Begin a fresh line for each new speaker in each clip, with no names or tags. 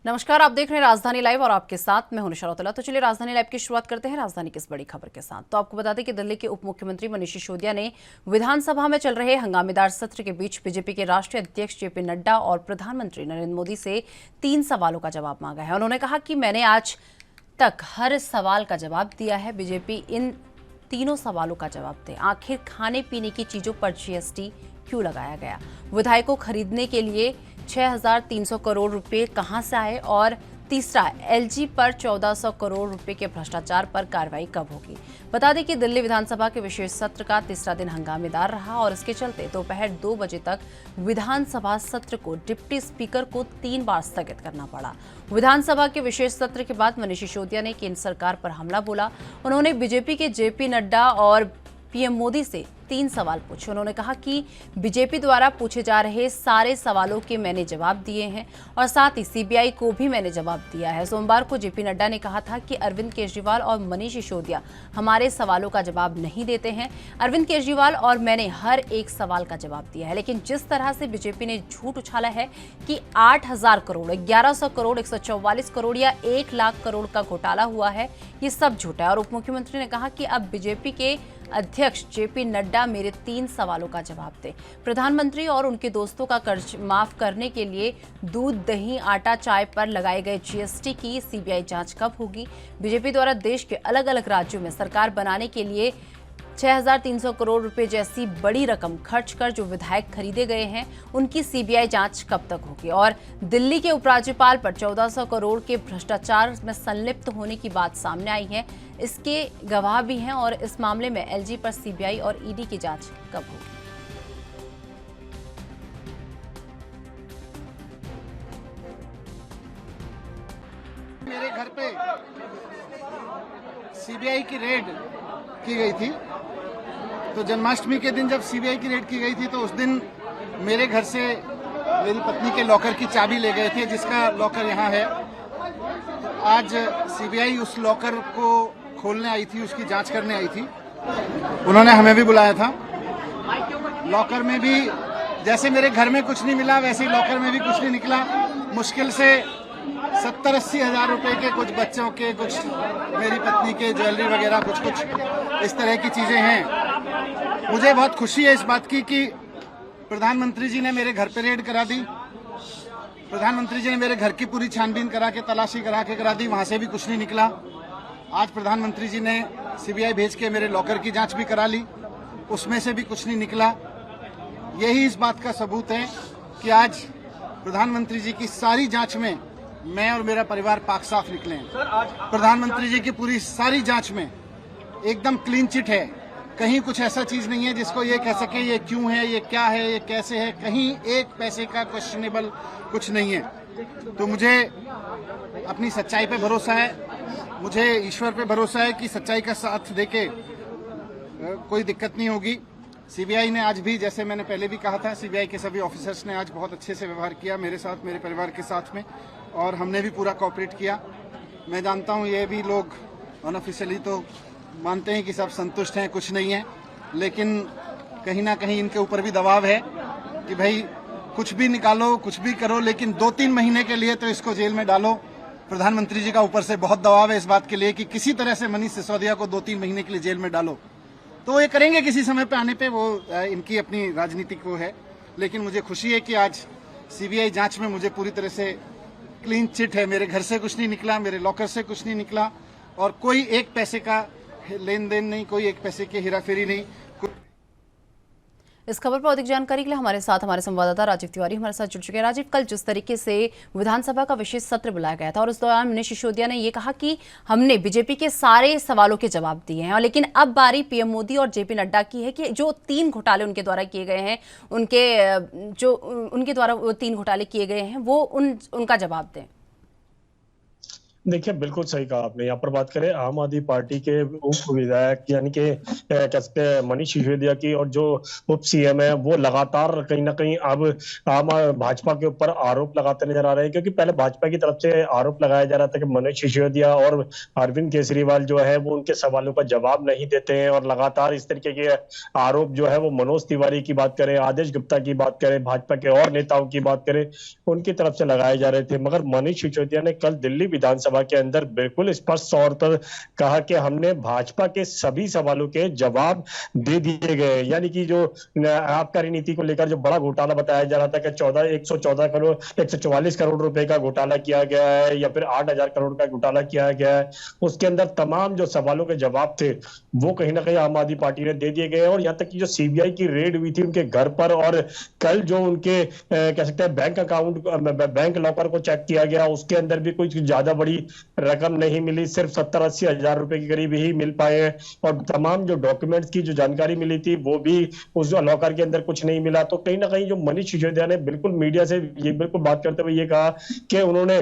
नमस्कार, आप देख रहे हैं राजधानी लाइव और आपके साथ मैं हूं निशा रौतेला। तो चलिए राजधानी लाइव की शुरुआत करते हैं राजधानी की इस बड़ी खबर के साथ। तो आपको बता दें कि दिल्ली के उप मुख्यमंत्री मनीष सिसोदिया ने विधानसभा में चल रहे हंगामेदार सत्र के बीच बीजेपी के राष्ट्रीय अध्यक्ष जेपी नड्डा और प्रधानमंत्री नरेंद्र मोदी से 3 सवालों का जवाब मांगा है। उन्होंने कहा कि मैंने आज तक हर सवाल का जवाब दिया है, बीजेपी इन तीनों सवालों का जवाब दे। आखिर खाने पीने की चीजों पर जीएसटी क्यों लगाया गया? विधायकों खरीदने के लिए 6,300 करोड़ रुपए कहां से आए? और तीसरा, एलजी पर 1,400 करोड़ रुपए के भ्रष्टाचार पर कार्रवाई कब होगी? बता दें कि दिल्ली विधानसभा के विशेष सत्र का तीसरा दिन हंगामेदार रहा और इसके चलते दोपहर 2 बजे तक विधानसभा सत्र को डिप्टी स्पीकर को 3 बार स्थगित करना पड़ा। विधानसभा के विशेष सत्र के बाद मनीष सिसोदिया ने केंद्र सरकार पर हमला बोला। उन्होंने बीजेपी के जेपी नड्डा और पीएम मोदी से 3 सवाल पूछे। उन्होंने कहा कि बीजेपी द्वारा पूछे जा रहे सारे सवालों के मैंने जवाब दिए हैं और साथ ही सीबीआई को भी मैंने जवाब दिया है। सोमवार को जेपी नड्डा ने कहा था कि अरविंद केजरीवाल और मनीष सिसोदिया हमारे सवालों का जवाब नहीं देते हैं। अरविंद केजरीवाल और मैंने हर एक सवाल का जवाब दिया है, लेकिन जिस तरह से बीजेपी ने झूठ उछाला है कि 8,000 करोड़, 1,100 करोड़, 144 करोड़ या 1 लाख करोड़ का घोटाला हुआ है, ये सब झूठ है। और उप मुख्यमंत्री ने कहा कि अब बीजेपी के अध्यक्ष जेपी नड्डा मेरे 3 सवालों का जवाब दें। प्रधानमंत्री और उनके दोस्तों का कर्ज माफ करने के लिए दूध, दही, आटा, चाय पर लगाए गए जीएसटी की सीबीआई जांच कब होगी? बीजेपी द्वारा देश के अलग अलग राज्यों में सरकार बनाने के लिए 6,300 करोड़ रुपए जैसी बड़ी रकम खर्च कर जो विधायक खरीदे गए हैं, उनकी सीबीआई जांच कब तक होगी? और दिल्ली के उपराज्यपाल पर 1,400 करोड़ के भ्रष्टाचार में संलिप्त होने की बात सामने आई है, इसके गवाह भी हैं। और इस मामले में एलजी पर सीबीआई और ईडी की जांच कब होगी?
मेरे घर पे सीबीआई की रेड की गई थी। तो जन्माष्टमी के दिन जब सीबीआई की रेड की गई थी तो उस दिन मेरे घर से मेरी पत्नी के लॉकर की चाबी ले गए थे, जिसका लॉकर यहाँ है। तो आज सीबीआई उस लॉकर को खोलने आई थी, उसकी जांच करने आई थी। उन्होंने हमें भी बुलाया था। लॉकर में भी जैसे मेरे घर में कुछ नहीं मिला, वैसे ही लॉकर में भी कुछ नहीं निकला। मुश्किल से 70-80 हजार रुपए के कुछ बच्चों के, कुछ मेरी पत्नी के ज्वेलरी वगैरह कुछ इस तरह की चीजें हैं। मुझे बहुत खुशी है इस बात की कि प्रधानमंत्री जी ने मेरे घर पे रेड करा दी। प्रधानमंत्री जी ने मेरे घर की पूरी छानबीन करा के, तलाशी करा दी, वहां से भी कुछ नहीं निकला। आज प्रधानमंत्री जी ने सीबीआई भेज के मेरे लॉकर की जांच भी करा ली, उसमें से भी कुछ नहीं निकला। यही इस बात का सबूत है कि आज प्रधानमंत्री जी की सारी जांच में मैं और मेरा परिवार पाक साफ निकले हैं। प्रधानमंत्री जी की पूरी सारी जांच में एकदम क्लीन चिट है। कहीं कुछ ऐसा चीज नहीं है जिसको ये कह सके ये क्यों है, ये क्या है, ये कैसे है। कहीं एक पैसे का क्वेश्चनेबल कुछ नहीं है। तो मुझे अपनी सच्चाई पे भरोसा है, मुझे ईश्वर पे भरोसा है कि सच्चाई का साथ देके कोई दिक्कत नहीं होगी। सीबीआई ने आज भी, जैसे मैंने पहले भी कहा था, सीबीआई के सभी ऑफिसर्स ने आज बहुत अच्छे से व्यवहार किया मेरे साथ, मेरे परिवार के साथ में, और हमने भी पूरा कोऑपरेट किया। मैं जानता हूँ ये भी लोग अनऑफिशियली तो मानते हैं कि सब संतुष्ट हैं, कुछ नहीं है, लेकिन कहीं ना कहीं इनके ऊपर भी दबाव है कि भाई कुछ भी निकालो, कुछ भी करो, लेकिन 2-3 महीने के लिए तो इसको जेल में डालो। प्रधानमंत्री जी का ऊपर से बहुत दबाव है इस बात के लिए कि किसी तरह से मनीष सिसोदिया को 2-3 महीने के लिए जेल में डालो। तो वो ये करेंगे किसी समय पे आने पे, वो इनकी अपनी राजनीति को है। लेकिन मुझे खुशी है कि आज सीबीआई जांच में मुझे पूरी तरह से क्लीन चिट है। मेरे घर से कुछ नहीं निकला, मेरे लॉकर से कुछ नहीं निकला, और कोई एक पैसे का लेन देन नहीं, कोई एक पैसे की हेराफेरी नहीं।
इस खबर पर अधिक जानकारी के लिए हमारे साथ हमारे संवाददाता राजीव तिवारी हमारे साथ जुड़ चुके हैं। राजीव, कल जिस तरीके से विधानसभा का विशेष सत्र बुलाया गया था और उस दौरान मनीष सिसोदिया ने ये कहा कि हमने बीजेपी के सारे सवालों के जवाब दिए हैं, और लेकिन अब बारी पीएम मोदी और जेपी नड्डा की है कि जो 3 घोटाले उनके द्वारा किए गए हैं, उनके द्वारा वो 3 घोटाले किए गए हैं, वो उनका जवाब दें।
देखिए, बिल्कुल सही कहा आपने। यहाँ पर बात करें आम आदमी पार्टी के उप विधायक यानी कि क्या सकते हैं मनीष सिसोदिया की, और जो उप सीएम है वो लगातार कहीं ना कहीं अब भाजपा के ऊपर आरोप लगाते नजर आ रहे हैं, क्योंकि पहले भाजपा की तरफ से आरोप लगाया जा रहा था कि मनीष सिसोदिया और अरविंद केजरीवाल जो है वो उनके सवालों का जवाब नहीं देते हैं, और लगातार इस तरीके के आरोप जो है वो मनोज तिवारी की बात करें, आदेश गुप्ता की बात करें, भाजपा के और नेताओं की बात करें, उनकी तरफ से लगाए जा रहे थे। मगर मनीष सिसोदिया ने कल दिल्ली विधानसभा के अंदर बिल्कुल स्पष्ट तौर पर कहा कि हमने भाजपा के सभी सवालों के जवाब दे दिए गए। यानी कि जो आबकारी नीति को लेकर जो बड़ा घोटाला बताया जा रहा था कि 114 करोड़ 144 करोड़ रुपए का घोटाला किया गया है, या फिर 8,000 करोड़ का घोटाला किया गया है, उसके अंदर तमाम जो सवालों के जवाब थे वो कहीं ना कहीं आम आदमी पार्टी ने दे दिए गए। और यहाँ तक कि जो सीबीआई की रेड हुई थी उनके घर पर, और कल जो उनके कह सकते हैं बैंक अकाउंट बैंक लॉकर को चेक किया गया, उसके अंदर भी कुछ ज्यादा बड़ी रकम नहीं मिली, सिर्फ 70-80 हजार रुपए के करीब ही मिल पाए हैं। और तमाम जो डॉक्यूमेंट्स की जो जानकारी मिली थी वो भी उस लॉकर के अंदर कुछ नहीं मिला। तो कहीं ना कहीं जो मनीष सिसोदिया ने बिल्कुल मीडिया से ये बिल्कुल बात करते हुए ये कहा कि उन्होंने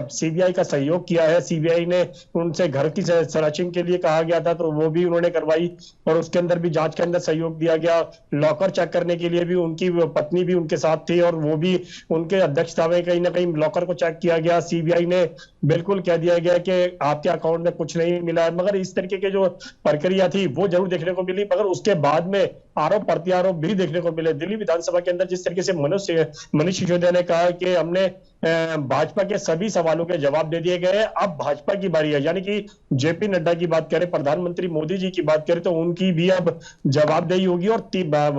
सीबीआई का सहयोग किया है, सीबीआई ने उनसे घर की सर्चिंग के लिए कहा गया था तो वो भी उन्होंने करवाई, और उसके अंदर भी जांच के अंदर सहयोग दिया गया। लॉकर चेक करने के लिए भी उनकी पत्नी भी उनके साथ थी, और वो भी उनके अध्यक्षता में कहीं ना कहीं लॉकर को चेक किया गया। सीबीआई ने बिल्कुल कह दिया गया कि आपके अकाउंट में कुछ नहीं मिला है। मगर इस तरीके के जो प्रक्रिया थी वो जरूर देखने को मिली, मगर उसके बाद में आरोप प्रत्यारोप भी देखने को मिले। दिल्ली विधानसभा के अंदर जिस तरीके से मनीष सिसोदिया ने कहा कि हमने भाजपा के सभी सवालों के जवाब दे दिए गए, अब भाजपा की बारी है। यानी कि जेपी नड्डा की बात करें, प्रधानमंत्री मोदी जी की बात करें, तो उनकी भी अब जवाबदेही होगी। और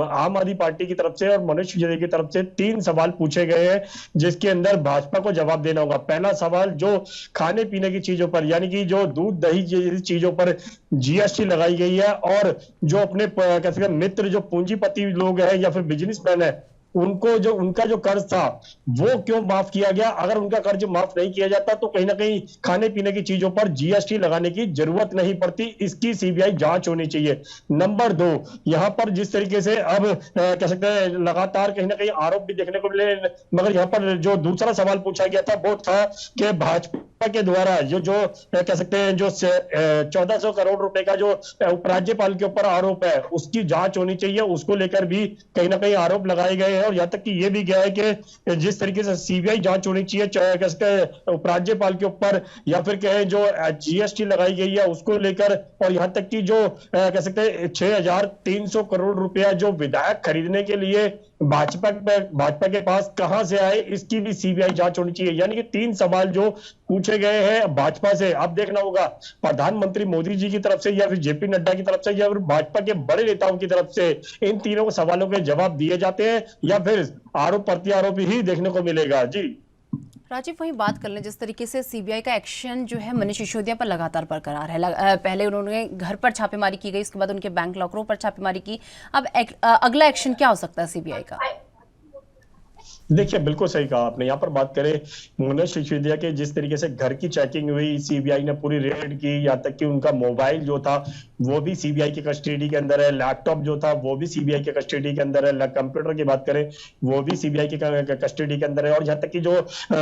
आम आदमी पार्टी की तरफ से और मनीष सिसोदिया की तरफ से 3 सवाल पूछे गए हैं जिसके अंदर भाजपा को जवाब देना होगा। पहला सवाल जो खाने पीने की चीजों पर, यानी कि जो दूध दही जैसी चीजों पर जीएसटी लगाई गई है, और जो अपने कैसे मित्र जो पूंजीपति लोग हैं या फिर बिजनेसमैन है उनको जो उनका जो कर्ज था वो क्यों माफ किया गया। अगर उनका कर्ज माफ नहीं किया जाता तो कहीं ना कहीं खाने पीने की चीजों पर जीएसटी लगाने की जरूरत नहीं पड़ती। इसकी सीबीआई जांच होनी चाहिए। नंबर 2, यहां पर जिस तरीके से अब कह सकते हैं लगातार कहीं ना कहीं आरोप भी देखने को मिले, मगर यहां पर जो दूसरा सवाल पूछा गया था वो था कि भाजपा के द्वारा जो कह सकते हैं जो 1400 करोड़ रुपए का जो उपराज्यपाल के ऊपर आरोप है उसकी जांच होनी चाहिए। उसको लेकर भी कहीं ना कहीं आरोप लगाए गए हैं, और यहां तक कि ये भी गया है कि जिस तरीके से सीबीआई जांच होनी चाहिए कह सकते हैं उपराज्यपाल के ऊपर, या फिर कहें जो जीएसटी लगाई गई है उसको लेकर, और यहां तक कि जो कह सकते हैं 6,300 करोड़ रुपया जो विधायक खरीदने के लिए भाजपा के पास कहां से आए, इसकी भी सीबीआई जांच होनी चाहिए। यानी कि 3 सवाल जो पूछे गए हैं भाजपा से। अब देखना होगा प्रधानमंत्री मोदी जी की तरफ से, या फिर जेपी नड्डा की तरफ से, या फिर भाजपा के बड़े नेताओं की तरफ से इन तीनों सवालों के जवाब दिए जाते हैं, या फिर आरोप प्रत्यारोप ही देखने को मिलेगा। जी
राजीव, वहीं बात कर लें जिस तरीके से सीबीआई का एक्शन जो है मनीष सिसोदिया पर लगातार बरकरार है। पहले उन्होंने घर पर छापेमारी की गई, उसके बाद उनके बैंक लॉकरों पर छापेमारी की। अब अगला एक्शन क्या हो सकता है सीबीआई का?
देखिए, बिल्कुल सही कहा आपने। यहाँ पर बात करें मनीष सिसोदिया के जिस तरीके से घर की चेकिंग हुई, सीबीआई ने पूरी रेड की, यहाँ तक कि उनका मोबाइल जो था वो भी सीबीआई के कस्टडी के अंदर है, लैपटॉप जो था वो भी सीबीआई के कस्टडी के अंदर है, कंप्यूटर की बात करें वो भी सीबीआई के कस्टडी के अंदर है, और यहाँ तक कि जो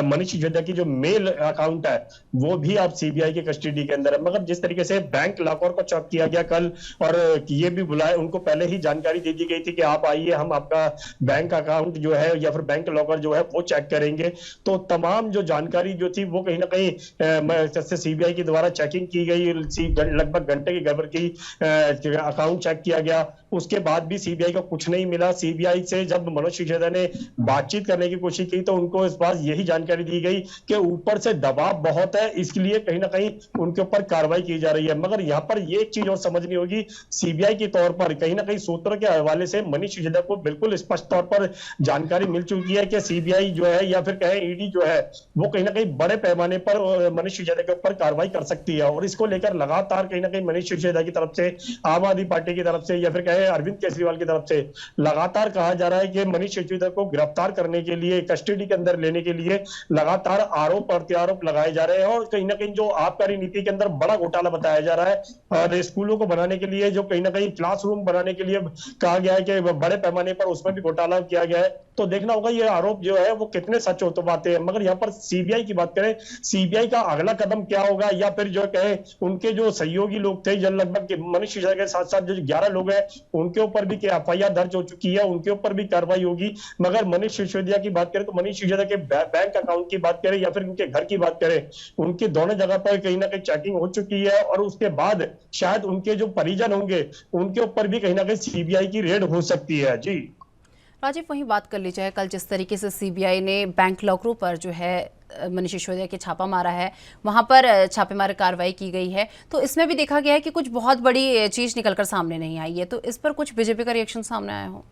मनीष सिसोदिया की जो मेल अकाउंट है वो भी आप सीबीआई के कस्टडी के अंदर है। मगर जिस तरीके से बैंक लॉकर को चेक किया गया कल, और ये भी बुलाए, उनको पहले ही जानकारी दे दी गई थी कि आप आइए, हम आपका बैंक अकाउंट जो है या फिर बैंक लॉकर जो है वो चेक करेंगे। तो तमाम जो जानकारी जो थी वो कहीं ना कहीं सीबीआई के द्वारा चेकिंग की गई, लगभग घंटे के गड़बड़ की अकाउंट चेक किया गया। उसके बाद भी सीबीआई को कुछ नहीं मिला। सीबीआई से जब मनोज सिसोदिया ने बातचीत करने की कोशिश की तो उनको इस बात यही जानकारी दी गई कि ऊपर से दबाव बहुत है, इसलिए कहीं ना कहीं उनके ऊपर कार्रवाई की जा रही है। मगर यहाँ पर ये एक चीज और समझनी होगी, सीबीआई के तौर पर कहीं ना कहीं सूत्रों के हवाले से मनीष सिसोदिया को बिल्कुल स्पष्ट तौर पर जानकारी मिल चुकी है कि सीबीआई जो है या फिर कहें ईडी जो है वो कहीं ना कहीं बड़े पैमाने पर मनीष सिसोदिया के ऊपर कार्रवाई कर सकती है। और इसको लेकर लगातार कहीं ना कहीं मनीष सिसोदिया की तरफ से, आम आदमी पार्टी की तरफ से, या फिर कहें अरविंद केजरीवाल की तरफ से लगातार कहा जा रहा है कि मनीष सिसोदिया को गिरफ्तार करने के लिए, कस्टडी के अंदर लेने के लिए लगातार आरोप प्रत्यारोप लगाए जा रहे हैं। और कहीं ना कहीं जो आबकारी नीति के अंदर बड़ा घोटाला बताया जा रहा है, और स्कूलों को बनाने के लिए जो कहीं ना कहीं क्लासरूम बनाने के लिए कहा गया है कि बड़े पैमाने पर उसमें भी घोटाला किया गया है, तो देखना होगा ये आरोप जो है वो कितने सच हो तो पाते हैं। मगर यहाँ पर सीबीआई की बात करें, सीबीआई का अगला कदम क्या होगा, या फिर जो कहे उनके जो सहयोगी लोग थे, जन लगभग मनीष सिसोदिया के साथ साथ जो 11 लोग हैं उनके ऊपर भी एफआईआर दर्ज हो चुकी है, उनके ऊपर भी कार्रवाई होगी। मगर मनीष सिसोदिया की बात करें तो मनीष सिसोदिया के बैंक अकाउंट की बात करें या फिर उनके घर की बात करें, उनकी दोनों जगह पर कहीं ना कहीं चेकिंग हो चुकी है, और उसके बाद शायद उनके जो परिजन होंगे उनके ऊपर भी कहीं ना कहीं सीबीआई की रेड हो सकती है। जी
राजीव, वहीं बात कर ली जाए, कल जिस तरीके से सीबीआई ने बैंक लॉकरों पर जो है मनीष सिसोदिया के छापा मारा है, वहां पर छापेमार कार्रवाई की गई है, तो इसमें भी देखा गया है कि कुछ बहुत बड़ी चीज निकलकर सामने नहीं आई है, तो इस पर कुछ बीजेपी का रिएक्शन सामने आया हो?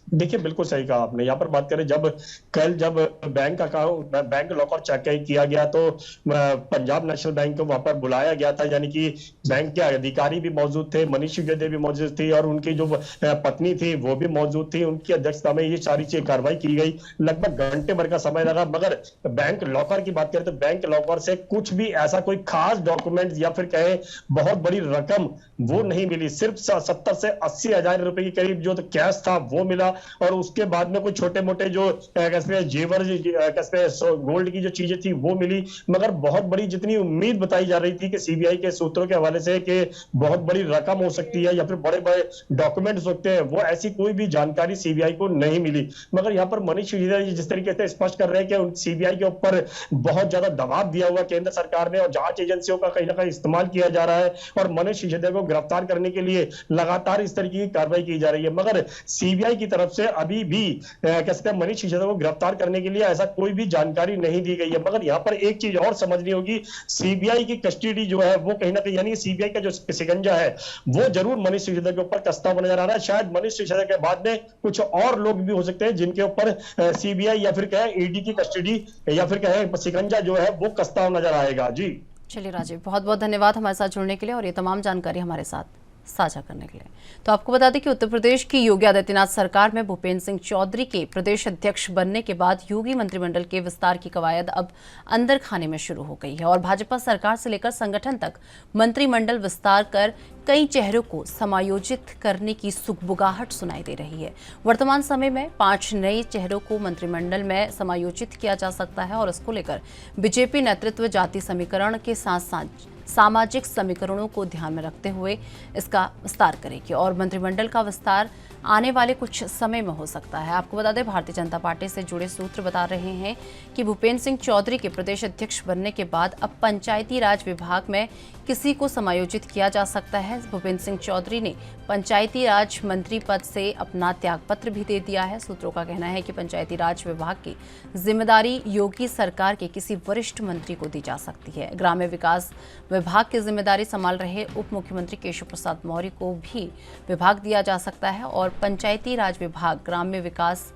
देखिए, बिल्कुल सही कहा आपने। यहाँ पर बात करें, जब bank account, bank locker check किया गया तो पंजाब नेशनल बैंक को वहां पर बुलाया गया था, यानी कि बैंक के अधिकारी भी मौजूद थे, मनीष सिसोदिया भी मौजूद थी और उनकी जो पत्नी थी वो भी मौजूद थी। उनकी अध्यक्षता में ये सारी चीज कार्रवाई की गई, लगभग घंटे भर का समय लगा। मगर बैंक लॉकर की बात करें तो बैंक लॉकर से कुछ भी ऐसा कोई खास डॉक्यूमेंट या फिर कहे बहुत बड़ी रकम वो नहीं मिली। सिर्फ 70 से 80 हजार रुपए के करीब जो तो कैश था वो मिला, और उसके बाद में कुछ छोटे मोटे जो कैसे जेवर, कैसे गोल्ड की जो चीजें थी वो मिली। मगर बहुत बड़ी जितनी उम्मीद बताई जा रही थी कि सीबीआई के सूत्रों के हवाले से कि बहुत बड़ी रकम हो सकती है या फिर बड़े बड़े डॉक्यूमेंट्स होते हैं, वो ऐसी कोई भी जानकारी सीबीआई को नहीं मिली। मगर यहाँ पर मनीष सिसोदिया जिस तरीके से स्पष्ट कर रहे हैं कि सीबीआई के ऊपर बहुत ज्यादा दबाव दिया हुआ केंद्र सरकार ने और जांच एजेंसियों का कहीं ना कहीं इस्तेमाल किया जा रहा है, और मनीष सिसोदिया को गिरफ्तार करने के लिए लगातार इस तरीके की कार्रवाई की जा रही है। मगर सीबीआई की तरफ से अभी भी कहते हैं मनीष सिसोदिया को गिरफ्तार करने के लिए ऐसा कोई भी जानकारी नहीं दी गई है। मगर यहाँ पर एक चीज और समझनी होगी, सीबीआई की कस्टडी जो है वो कहीं ना कहीं, यानी सीबीआई का जो शिकंजा है वो जरूर मनीष सिसोदिया के ऊपर कसता हुआ नजर आ रहा है। शायद मनीष सिसोदिया के बाद में कुछ और लोग भी हो सकते हैं जिनके ऊपर सीबीआई या फिर कहे ईडी की कस्टडी या फिर कहे शिकंजा जो है वो कसता हुआ नजर आएगा। जी
चलिए राजीव, बहुत बहुत धन्यवाद हमारे साथ जुड़ने के लिए और ये तमाम जानकारी हमारे साथ साझा करने के लिए। तो आपको बता दें कि उत्तर प्रदेश की योगी आदित्यनाथ सरकार में भूपेंद्र सिंह चौधरी के प्रदेश अध्यक्ष बनने के बाद योगी मंत्रिमंडल के विस्तार की कवायद अब अंदर खाने में शुरू हो गई है, और भाजपा सरकार से लेकर संगठन तक मंत्रिमंडल विस्तार कर कई चेहरों को समायोजित करने की सुगबुगाहट सुनाई दे रही है। वर्तमान समय में 5 नए चेहरों को मंत्रिमंडल में समायोजित किया जा सकता है, और इसको लेकर बीजेपी नेतृत्व जाति समीकरण के साथ साथ सामाजिक समीकरणों को ध्यान में रखते हुए इसका विस्तार करेगी, और मंत्रिमंडल का विस्तार आने वाले कुछ समय में हो सकता है। आपको बता दें, भारतीय जनता पार्टी से जुड़े सूत्र बता रहे हैं कि भूपेंद्र सिंह चौधरी के प्रदेश अध्यक्ष बनने के बाद अब पंचायती राज विभाग में किसी को समायोजित किया जा सकता है। भूपेंद्र सिंह चौधरी ने पंचायती राज मंत्री पद से अपना त्यागपत्र भी दे दिया है। सूत्रों का कहना है कि पंचायती राज विभाग की जिम्मेदारी योगी सरकार के किसी वरिष्ठ मंत्री को दी जा सकती है। ग्राम्य विकास विभाग की जिम्मेदारी संभाल रहे उप मुख्यमंत्री केशव प्रसाद मौर्य को भी विभाग दिया जा सकता है, और पंचायती राज विभाग ग्राम्य विकास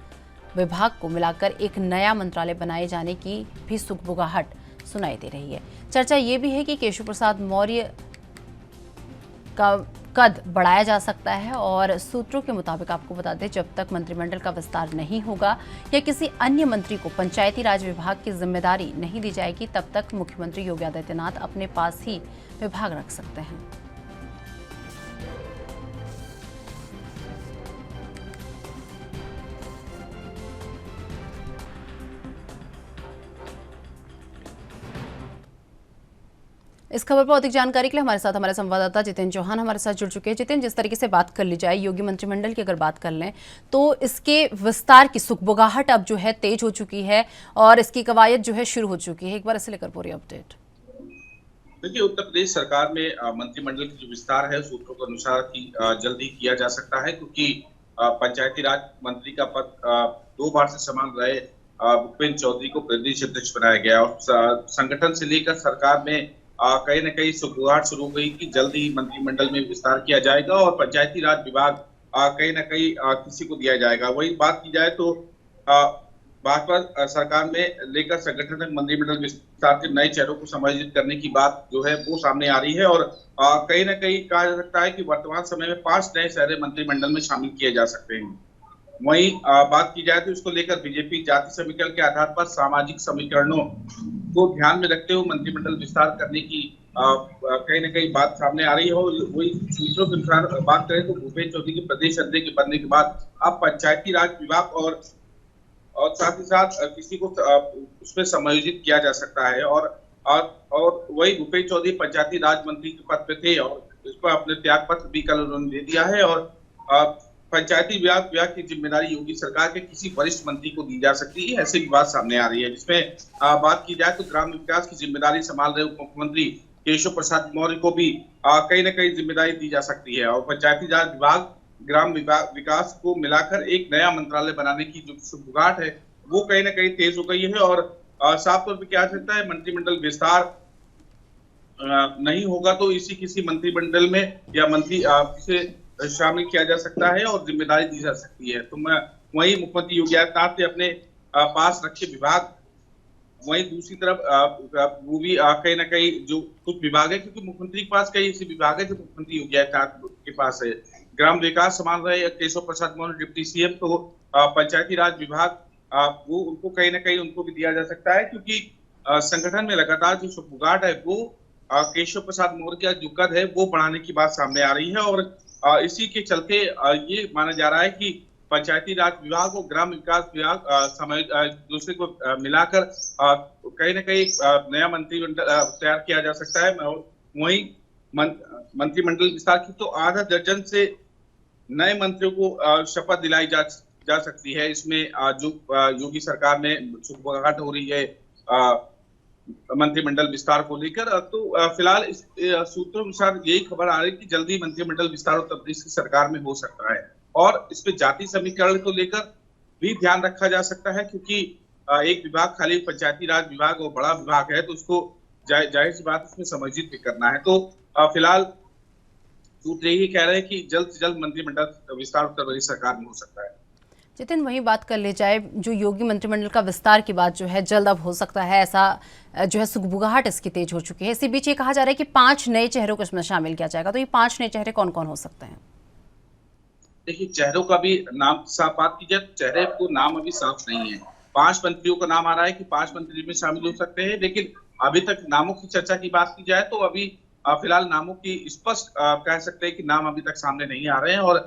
विभाग को मिलाकर एक नया मंत्रालय बनाए जाने की भी सुगबुगाहट सुनाई दे रही है। चर्चा ये भी है कि केशव प्रसाद मौर्य का कद बढ़ाया जा सकता है, और सूत्रों के मुताबिक आपको बता दें, जब तक मंत्रिमंडल का विस्तार नहीं होगा या किसी अन्य मंत्री को पंचायती राज विभाग की जिम्मेदारी नहीं दी जाएगी, तब तक मुख्यमंत्री योगी आदित्यनाथ अपने पास ही विभाग रख सकते हैं। इस खबर पर अधिक जानकारी के लिए हमारे साथ हमारे संवाददाता जितेंद्र चौहान हमारे साथ जुड़ चुके हैं। जितेंद्र, जिस तरीके से बात कर ली जाए योगी मंत्रिमंडल की अगर बात कर लें तो इसके विस्तार की सुगबुगाहट अब जो है तेज हो चुकी है और इसकी कवायद जो है शुरू हो चुकी है। एक बार इसे लेकर पूरी अपडेट।
देखिए, उत्तर प्रदेश सरकार में मंत्रिमंडल की जो विस्तार है सूत्रों के अनुसार कि जल्दी किया जा सकता है, क्योंकि पंचायती राज मंत्री का पद 2 बार से संभाल रहे भूपेंद्र चौधरी को प्रदेश अध्यक्ष बनाया गया, और संगठन से लेकर सरकार में कहीं न कहीं सुगबुगाहट शुरू हो गई कि जल्दी ही मंत्रिमंडल में विस्तार किया जाएगा और पंचायती राज विभाग कहीं न कहीं किसी को दिया जाएगा। वही बात की जाए तो भाजपा सरकार में लेकर संगठन तक मंत्रिमंडल विस्तार के नए चेहरों को समायोजित करने की बात जो है वो सामने आ रही है, और कहीं न कहीं कहा जा सकता है कि वर्तमान समय में 5 नए चेहरे मंत्रिमंडल में शामिल किए जा सकते हैं। वहीं बात की जाए तो इसको लेकर बीजेपी जाति समीकरण के आधार पर सामाजिक समीकरणों को ध्यान में रखते हुए मंत्रिमंडल विस्तार करने की कहीं न कहीं बात सामने आ रही है। और वही सूत्रों के अनुसार बात करें तो भूपेंद्र चौधरी के प्रदेश अध्यक्ष बनने के बाद अब पंचायती राज विभाग और साथ ही साथ किसी को उसमें समायोजित किया जा सकता है। और वही भूपेश चौधरी पंचायती राज मंत्री के पद पे थे और इस पर अपने त्याग पत्र भी कल उन्होंने दे दिया है। और पंचायती विभाग की जिम्मेदारी योगी सरकार के किसी वरिष्ठ मंत्री को दी जा सकती है, ऐसी भी बात सामने आ रही है। जिसमें बात की जाए तो ग्राम विकास की जिम्मेदारी संभाल रहे उप मुख्यमंत्री केशव प्रसाद मौर्य को भी कहीं न कहीं जिम्मेदारी दी जा सकती है। और पंचायती राज विभाग ग्राम विकास को मिलाकर एक नया मंत्रालय बनाने की जो शुरुआत है वो कहीं न कहीं तेज हो गई है। और साफ तौर पे क्या सकता है, मंत्रिमंडल विस्तार नहीं होगा तो इसी किसी मंत्रिमंडल में या मंत्री से शामिल किया जा सकता है और जिम्मेदारी दी जा सकती है। तो मैं वही मुख्यमंत्री योगी आदित्यनाथ ने अपने पास रखे विभाग, वहीं दूसरी तरफ वो भी कहीं ना कहीं जो कुछ विभाग है, क्योंकि मुख्यमंत्री के पास कई ऐसे विभाग है जो मुख्यमंत्री योगी आदित्यनाथ के पास है। ग्राम विकास संभाल रहे केशव प्रसाद मौर्य डिप्टी सीएम, तो पंचायती राज विभाग वो उनको कहीं ना कहीं उनको भी दिया जा सकता है, क्योंकि संगठन में लगातार जो सुगबुगाहट है वो केशव प्रसाद मौर्य का जो कद है वो बढ़ाने की बात सामने आ रही है। और इसी के चलते ये माना जा रहा है कि पंचायती राज विभाग और ग्राम विकास विभाग दूसरे को मिलाकर कहीं ना कहीं नया मंत्रिमंडल तैयार किया जा सकता है। वहीं मंत्रिमंडल विस्तार की तो आधा दर्जन से नए मंत्रियों को शपथ दिलाई जा सकती है। इसमें जो योगी सरकार में सुगबुगाहट हो रही है मंत्रिमंडल विस्तार को लेकर, तो फिलहाल इस सूत्रों के अनुसार यही खबर आ रही है कि जल्दी मंत्रिमंडल विस्तार उत्तर प्रदेश की सरकार में हो सकता है। और इस पे जाति समीकरण को लेकर भी ध्यान रखा जा सकता है, क्योंकि एक विभाग खाली पंचायती राज विभाग और बड़ा विभाग है तो उसको जाहिर सी बात इसमें समायोजित भी करना है। तो फिलहाल सूत्र यही कह रहे हैं कि जल्द से जल्द मंत्रिमंडल विस्तार उत्तर प्रदेश सरकार में हो सकता है।
जितिन, वही बात कर ले जाए, जो योगी मंत्रिमंडल का विस्तार की बात जो है जल्द अब हो सकता है, ऐसा जो है सुगबुगाहट इसकी तेज हो चुकी है। इसी बीच ये कहा जा रहा है कि 5 नए चेहरों को इसमें शामिल किया जाएगा, तो ये 5 नए चेहरे कौन कौन हो सकते हैं?
देखिए, चेहरों का भी नाम साफ बात की जाए, चेहरे को नाम अभी साफ नहीं है। 5 मंत्रियों का नाम आ रहा है कि 5 मंत्री में शामिल हो सकते हैं, लेकिन अभी तक नामों की चर्चा की बात की जाए तो अभी फिलहाल नामों की स्पष्ट कह सकते हैं कि नाम अभी तक सामने नहीं आ रहे हैं। और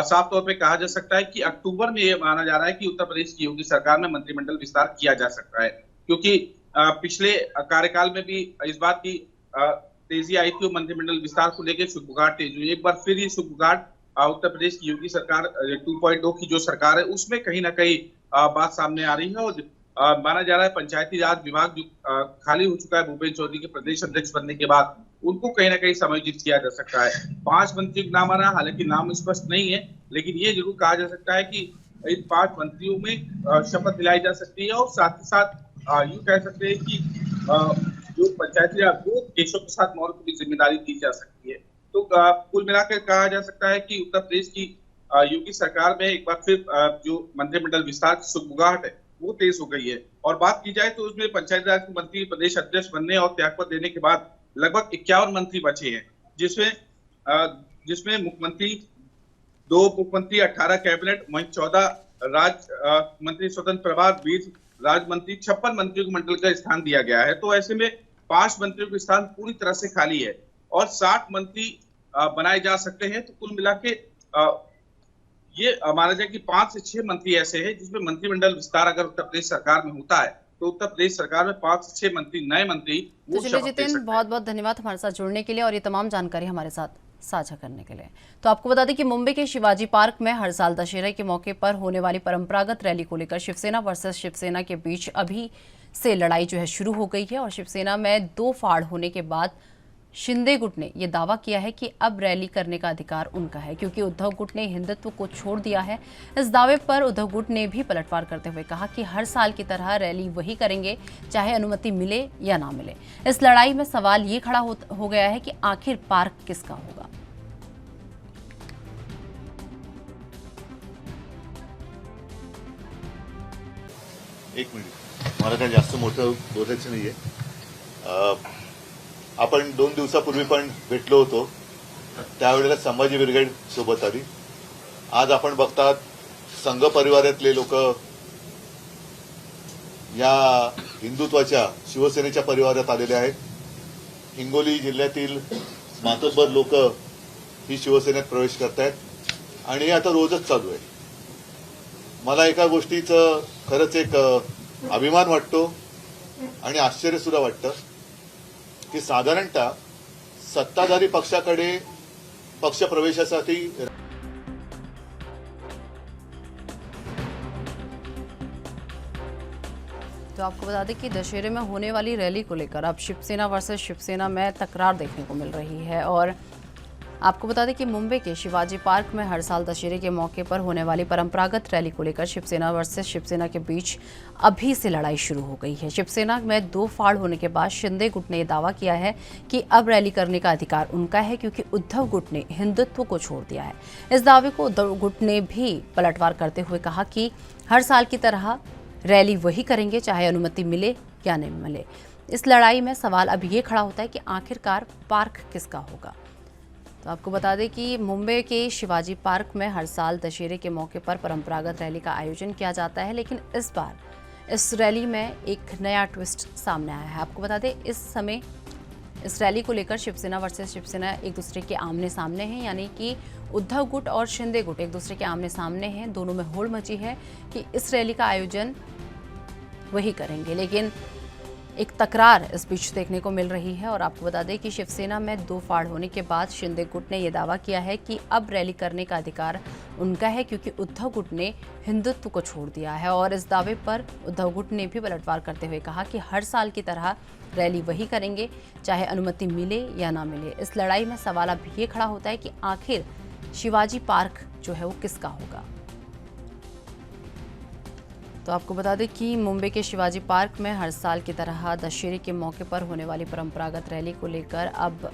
साफ तौर पे कहा जा सकता है कि अक्टूबर में ये माना जा रहा है कि उत्तर प्रदेश की योगी सरकार में मंत्रिमंडल विस्तार किया जा सकता है, क्योंकि पिछले कार्यकाल में भी इस बात की तेजी आई थी, मंत्रिमंडल विस्तार को लेकर सुगबुगाहट तेज हुई। एक बार फिर ये सुगबुगाहट उत्तर प्रदेश की योगी सरकार 2.0 की जो सरकार है उसमें कहीं ना कहीं बात सामने आ रही है। और माना जा रहा है पंचायती राज विभाग जो खाली हो चुका है भूपेश चौधरी के प्रदेश अध्यक्ष बनने के बाद, उनको कहीं ना कहीं समायोजित किया जा सकता है। 5 मंत्रियों का नाम आ रहा है, हालांकि नाम स्पष्ट नहीं है, लेकिन ये जरूर कहा जा सकता है कि इन 5 मंत्रियों में शपथ दिलाई जा सकती है। और साथ ही साथ यूं कह सकते हैं कि जो पंचायती राज वो केशव प्रसाद मौर्य को भी जिम्मेदारी दी जा सकती है। तो कुल मिलाकर कहा जा सकता है कि उत्तर प्रदेश की योगी सरकार में एक बार फिर जो मंत्रिमंडल विस्तार की सुगबुगाहट है वो तेज हो गई है। और बात की जाए तो उसमें पंचायती राज मंत्री प्रदेश अध्यक्ष बनने और त्यागपत्र देने के बाद लगभग 51 मंत्री बचे हैं, जिसमें मुख्यमंत्री 2 मुख्यमंत्री 18 कैबिनेट, वहीं 14 मंत्री स्वतंत्र प्रभार, 20 राज्य मंत्री, 56 मंत्रियों को मंडल का स्थान दिया गया है। तो ऐसे में 5 मंत्रियों का स्थान पूरी तरह से खाली है और 60 मंत्री बनाए जा सकते हैं। तो कुल मिला के ये माना जाए कि 5 से 6 मंत्री ऐसे हैं जिसमें मंत्रिमंडल विस्तार अगर उत्तर प्रदेश सरकार में होता है तो उत्तर प्रदेश सरकार में 5 से 6 मंत्री नए मंत्री
तो चलिए जितिन, बहुत बहुत धन्यवाद हमारे साथ जुड़ने के लिए और ये तमाम जानकारी हमारे साथ साझा करने के लिए। तो आपको बता दें कि मुंबई के शिवाजी पार्क में हर साल दशहरा के मौके पर होने वाली परंपरागत रैली को लेकर शिवसेना वर्सेस शिवसेना के बीच अभी से लड़ाई जो है शुरू हो गई है। और शिवसेना में 2 फाड़ होने के बाद शिंदे गुट ने यह दावा किया है कि अब रैली करने का अधिकार उनका है, क्योंकि उद्धव गुट ने हिंदुत्व को छोड़ दिया है। इस दावे पर उद्धव गुट ने भी पलटवार करते हुए कहा कि हर साल की तरह रैली वही करेंगे, चाहे अनुमति मिले या ना मिले। इस लड़ाई में सवाल ये खड़ा हो गया है कि आखिर पार्क किसका होगा।
एक मिनिट, मला काही जास्त मोठं बोलायचं नाहीये। आपण 2 दिवसापूर्वी पण भेटलो होतो, त्यावेळेला संभाजी ब्रिगेड सोबत आली। आज आपण बघतात संघ परिवारातले लोक या हिंदुत्वाच्या शिवसेनेच्या परिवारात आलेले आहेत। हिंगोली जिल्ह्यातील मातब्बर लोक ही शिवसेनेत प्रवेश करतायत आणि आता रोजच चालू आहे। मला एका गोष्टीचं खरंच एक अभिमान वाटतो आणि आश्चर्य सुद्धा वाटतं की साधारणतः सत्ताधारी पक्षाकडे पक्षप्रवेशासाठी
तो आपको बता दें कि दशहरे में होने वाली रैली को लेकर अब शिवसेना वर्सेस शिवसेना में तकरार देखने को मिल रही है। और आपको बता दें कि मुंबई के शिवाजी पार्क में हर साल दशहरे के मौके पर होने वाली परंपरागत रैली को लेकर शिवसेना वर्सेस शिवसेना के बीच अभी से लड़ाई शुरू हो गई है। शिवसेना में दो फाड़ होने के बाद शिंदे गुट ने दावा किया है कि अब रैली करने का अधिकार उनका है, क्योंकि उद्धव गुट ने हिंदुत्व को छोड़ दिया है। इस दावे को उद्धव गुट ने भी पलटवार करते हुए कहा कि हर साल की तरह रैली वही करेंगे, चाहे अनुमति मिले या नहीं मिले। इस लड़ाई में सवाल अब ये खड़ा होता है कि आखिरकार पार्क किसका होगा। तो आपको बता दें कि मुंबई के शिवाजी पार्क में हर साल दशहरे के मौके पर परंपरागत रैली का आयोजन किया जाता है, लेकिन इस बार इस रैली में एक नया ट्विस्ट सामने आया है। आपको बता दें इस समय इस रैली को लेकर शिवसेना वर्सेस शिवसेना एक दूसरे के आमने सामने हैं, यानी कि उद्धव गुट और शिंदे गुट एक दूसरे के आमने सामने हैं। दोनों में होड़ मची है कि इस रैली का आयोजन वही करेंगे, लेकिन एक तकरार इस बीच देखने को मिल रही है। और आपको बता दें कि शिवसेना में दो फाड़ होने के बाद शिंदे गुट ने यह दावा किया है कि अब रैली करने का अधिकार उनका है, क्योंकि उद्धव गुट ने हिंदुत्व को छोड़ दिया है। और इस दावे पर उद्धव गुट ने भी पलटवार करते हुए कहा कि हर साल की तरह रैली वही करेंगे, चाहे अनुमति मिले या ना मिले। इस लड़ाई में सवाल अब ये खड़ा होता है कि आखिर शिवाजी पार्क जो है वो किसका होगा। तो आपको बता दें कि मुंबई के शिवाजी पार्क में हर साल की तरह दशहरे के मौके पर होने वाली परंपरागत रैली को लेकर अब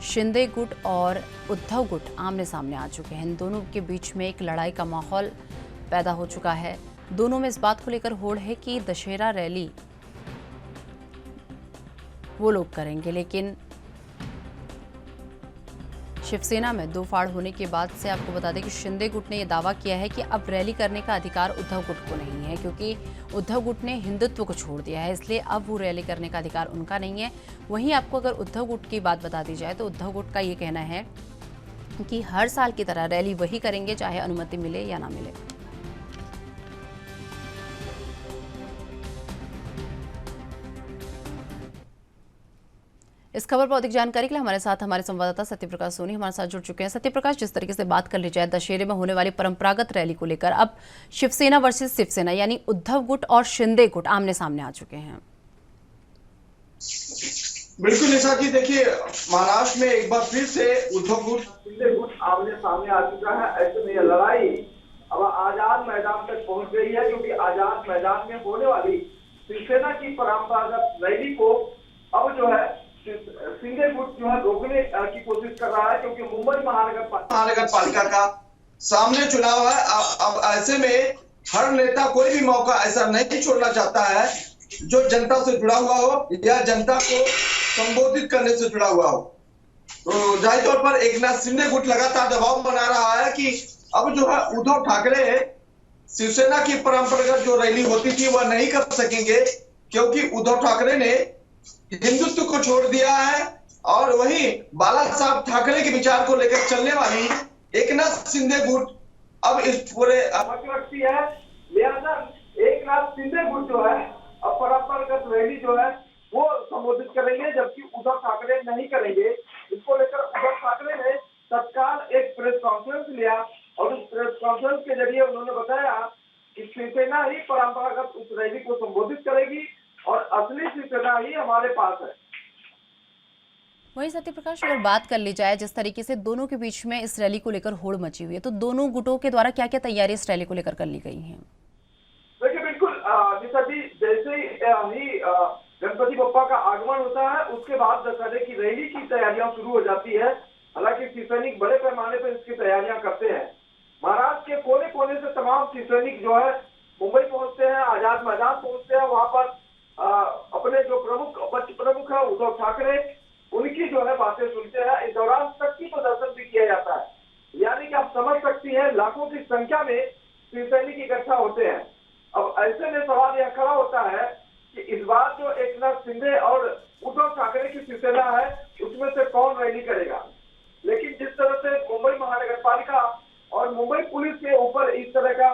शिंदे गुट और उद्धव गुट आमने सामने आ चुके हैं। इन दोनों के बीच में एक लड़ाई का माहौल पैदा हो चुका है। दोनों में इस बात को लेकर होड़ है कि दशहरा रैली वो लोग करेंगे, लेकिन शिवसेना में दो फाड़ होने के बाद से आपको बता दें कि शिंदे गुट ने यह दावा किया है कि अब रैली करने का अधिकार उद्धव गुट को नहीं है, क्योंकि उद्धव गुट ने हिंदुत्व को छोड़ दिया है, इसलिए अब वो रैली करने का अधिकार उनका नहीं है। वहीं आपको अगर उद्धव गुट की बात बता दी जाए तो उद्धव गुट का ये कहना है कि हर साल की तरह रैली वही करेंगे, चाहे अनुमति मिले या ना मिले। इस खबर पर अधिक जानकारी के लिए हमारे साथ हमारे संवाददाता सत्यप्रकाश सोनी हमारे साथ जुड़ चुके हैं। सत्यप्रकाश, जिस तरीके से बात कर ली जाए दशहरे में होने वाली परंपरागत रैली को लेकर अब शिवसेना वर्सेस शिवसेना यानी उद्धव गुट और शिंदे गुट आमने सामने आ चुके हैं।
बिल्कुल निशा जी, देखिए महाराष्ट्र में एक बार फिर से उद्धव गुट शिंदे गुट आमने सामने आ चुका है। ऐसे में यह लड़ाई अब आजाद मैदान तक पहुंच गई है, क्योंकि आजाद मैदान में होने वाली शिवसेना की परंपरागत रैली को अब जो है शिंदे गुट जो है रोकने की कोशिश कर रहा है, क्योंकि मुंबई महानगर पालिका का सामने चुनाव है। अब ऐसे में हर नेता कोई भी मौका ऐसा नहीं छोड़ना चाहता है जो जनता से जुड़ा हुआ हो या जनता को संबोधित करने से जुड़ा हुआ हो। तो जाहिर तौर पर एकनाथ शिंदे गुट लगातार दबाव बना रहा है कि अब जो है उद्धव ठाकरे शिवसेना की परंपरागत जो रैली होती थी वह नहीं कर सकेंगे, क्योंकि उद्धव ठाकरे ने हिंदुत्व को छोड़ दिया है। और वहीं बाला साहब ठाकरे के विचार को लेकर चलने वाली एकनाथ शिंदे गुट अब इस पूरे रखती है। लिहाजा एकनाथ शिंदे गुट जो है अब परंपरागत रैली जो है वो संबोधित करेंगे, जबकि उद्धव ठाकरे नहीं करेंगे। इसको लेकर उद्धव ठाकरे ने तत्काल एक प्रेस कॉन्फ्रेंस लिया और उस प्रेस कॉन्फ्रेंस के जरिए उन्होंने बताया कि शिवसेना ही परंपरागत उस रैली को संबोधित करेगी और असली शिवसेना ही हमारे पास है।
वहीं सत्यप्रकाश, अगर बात कर ली जाए जिस तरीके से दोनों के बीच में इस रैली को लेकर होड़ मची हुई है, तो दोनों गुटों के द्वारा क्या क्या तैयारी इस रैली को लेकर कर ली गई हैं?
देखिए बिल्कुल निशा जी, जैसे ही गणपति बप्पा का आगमन होता है उसके बाद दशहरे की रैली की तैयारियां शुरू हो जाती है। हालांकि शिवसैनिक बड़े पैमाने पर इसकी तैयारियां करते हैं। महाराष्ट्र के कोने कोने से तमाम शिवसैनिक जो है मुंबई पहुंचते हैं, आजाद मैदान पहुंचते हैं। वहां पर अपने जो प्रमुख है उद्धव ठाकरे, उनकी जो है बातें सुनते हैं। इस दौरान शक्ति प्रदर्शन भी किया जाता है, यानी कि आप समझ सकती हैं लाखों की संख्या में शिवसैनिक इकट्ठा होते हैं। अब ऐसे में सवाल यह खड़ा होता है कि इस बार जो एकनाथ शिंदे और उद्धव ठाकरे की शिवसेना है उसमें से कौन रैली करेगा। लेकिन जिस तरह से मुंबई महानगर पालिका और मुंबई पुलिस के ऊपर इस तरह का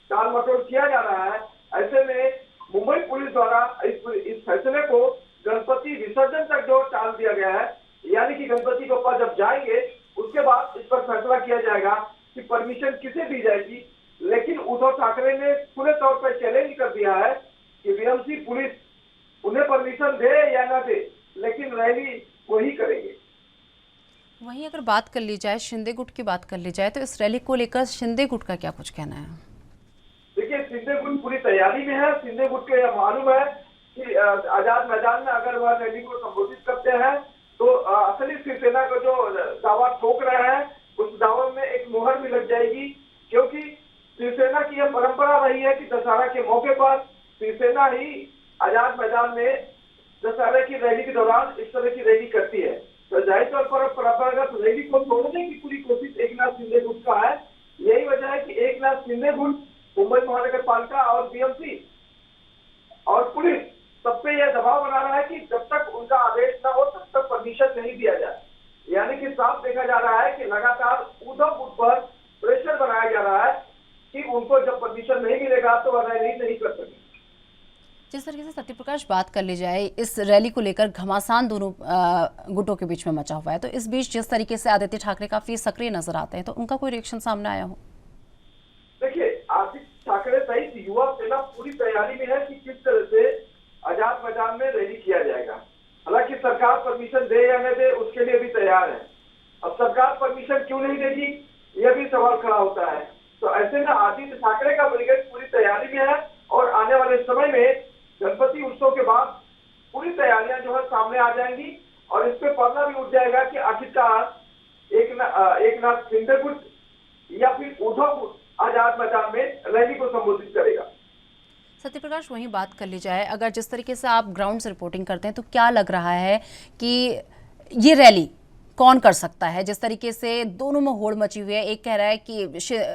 टाल मटोल किया जा रहा है। ऐसे में मुंबई पुलिस द्वारा इस फैसले को गणपति विसर्जन तक जो टाल दिया गया है, यानी कि गणपति बप्पा जब जाएंगे उसके बाद इस पर फैसला किया जाएगा कि परमिशन किसे दी जाएगी। लेकिन उद्धव ठाकरे ने खुले तौर पर चैलेंज कर दिया है कि बीएमसी पुलिस उन्हें परमिशन दे या ना दे, लेकिन रैली वही करेंगे।
वहीं अगर बात कर ली जाए, शिंदे गुट की बात कर ली जाए, तो इस रैली को लेकर शिंदे गुट का क्या कुछ कहना है?
देखिए, शिंदे गुट पूरी तैयारी में है। शिंदे गुट को यह मालूम है कि आजाद मैदान में अगर वह रैली को संबोधित करते हैं तो असली शिवसेना को जो दावा ठोक रहे हैं उस दावे में एक मुहर भी लग जाएगी, क्योंकि शिवसेना की यह परंपरा रही है कि दशहरा के मौके पर शिवसेना ही आजाद मैदान में दशहरे की रैली के दौरान इस तरह की रैली करती है। तो जाहिर तौर पर परंपरागत रैली को तोड़ने की पूरी कोशिश एकनाथ शिंदे गुट का है। यही वजह है कि एकनाथ शिंदे गुट मुंबई महानगर पालिका और बीएमसी और पुलिस सब पे यह दबाव बना रहा है कि जब तक उनका आदेश न हो तब तक परमिशन नहीं दिया जाए। यानी कि साफ देखा जा रहा है कि लगातार उद्धव गुट पर प्रेशर बनाया जा रहा है कि उनको जब परमिशन नहीं मिलेगा तो वह रैली नहीं कर सकेंगे।
जिस तरीके से सत्यप्रकाश बात कर ली जाए, इस रैली को लेकर घमासान दोनों गुटों के बीच में मचा हुआ है, तो इस बीच जिस तरीके से आदित्य ठाकरे काफी सक्रिय नजर आते हैं, तो उनका कोई रिएक्शन सामने आया हो?
देखिए, आदित्य ठाकरे सहित युवा सेना पूरी तैयारी में है कि किस तरह से आजाद मैदान में रैली किया जाएगा। हालांकि सरकार परमिशन दे या न दे उसके लिए भी तैयार है। अब सरकार परमिशन क्यों नहीं देगी यह भी सवाल खड़ा होता है। तो ऐसे में आदित्य ठाकरे का ब्रिगेड पूरी तैयारी में है और आने वाले समय में गणपति उत्सव के बाद पूरी तैयारियां जो है सामने आ जाएंगी और इस पे पर्दा भी उठ जाएगा कि आखिरकार एकनाथ शिंदे गुट या फिर उद्धव गुट आजाद मैदान में रैली को संबोधित करेगा।
सत्यप्रकाश, वहीं बात कर ली जाए, अगर जिस तरीके से आप ग्राउंड से रिपोर्टिंग करते हैं, तो क्या लग रहा है कि ये रैली कौन कर सकता है? जिस तरीके से दोनों में होड़ मची हुई है, एक कह रहा है कि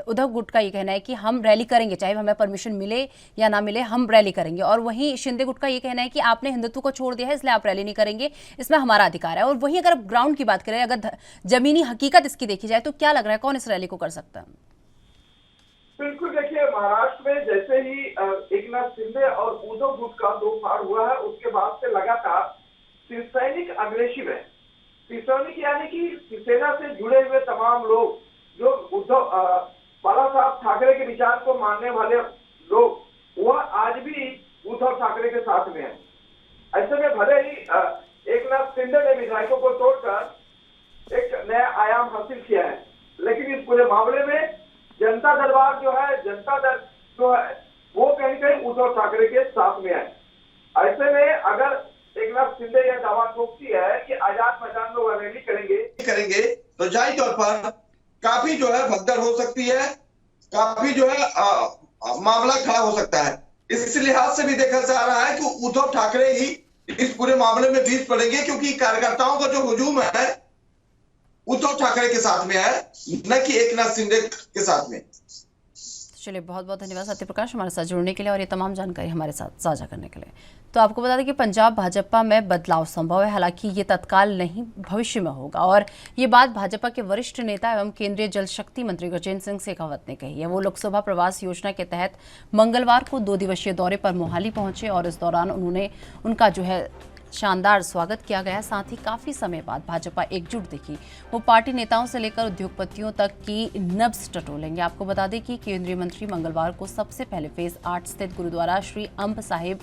उद्धव गुट का ये कहना है कि हम रैली करेंगे, चाहे हमें परमिशन मिले या ना मिले, हम रैली करेंगे, और वहीं शिंदे गुट का ये कहना है कि आपने हिंदुत्व को छोड़ दिया है इसलिए आप रैली नहीं करेंगे, इसमें हमारा अधिकार है। और वहीं अगर ग्राउंड की बात करें, अगर जमीनी हकीकत इसकी देखी जाए, तो क्या लग रहा है कौन इस रैली को कर सकता है?
बिल्कुल, देखिए, महाराष्ट्र में जैसे ही एकनाथ शिंदे और उद्धव गुट का दो फाड़ हुआ है, उसके बाद से लगातार शिवसैनिक अग्रेसिव है। शिवसैनिक यानी कि शिवसेना से जुड़े हुए तमाम लोग जो उद्धव बाला साहब ठाकरे के विचार को मानने वाले लोग, वह आज भी उद्धव ठाकरे के साथ में है। ऐसे में भले ही एकनाथ शिंदे ने विधायकों को तोड़कर एक नया आयाम हासिल किया है, लेकिन इस पूरे मामले में जनता दरबार जो है, जनता दल जो है, वो कहीं कहीं उद्धव ठाकरे के साथ में है। ऐसे में अगर एकनाथ शिंदे यह दावा ठोकती है कि आजाद मैदान में वह रैली करेंगे तो जाहिर तौर पर काफी जो है भगदड़ हो सकती है, काफी जो है मामला खड़ा हो सकता है। इस लिहाज से भी देखा जा रहा है कि उद्धव ठाकरे ही इस पूरे मामले में बीच पड़ेंगे, क्योंकि कार्यकर्ताओं का जो हुजूम है उद्धव ठाकरे के साथ में है, न कि एकनाथ शिंदे के साथ में।
चलिए, बहुत बहुत धन्यवाद सत्यप्रकाश हमारे साथ जुड़ने के लिए और ये तमाम जानकारी हमारे साथ साझा करने के लिए। तो आपको बता दें कि पंजाब भाजपा में बदलाव संभव है, हालांकि ये तत्काल नहीं, भविष्य में होगा। और ये बात भाजपा के वरिष्ठ नेता एवं केंद्रीय जल शक्ति मंत्री गजेंद्र सिंह शेखावत ने कही है। वो लोकसभा प्रवास योजना के तहत मंगलवार को 2 दिवसीय दौरे पर मोहाली पहुंचे और इस दौरान उनका जो है शानदार स्वागत किया गया। साथ ही काफी समय बाद भाजपा एकजुट दिखी। वो पार्टी नेताओं से लेकर उद्योगपतियों तक की नब्ज टटोलेंगे। आपको बता दें कि केंद्रीय मंत्री मंगलवार को सबसे पहले फेज 8 स्थित गुरुद्वारा श्री अंब साहिब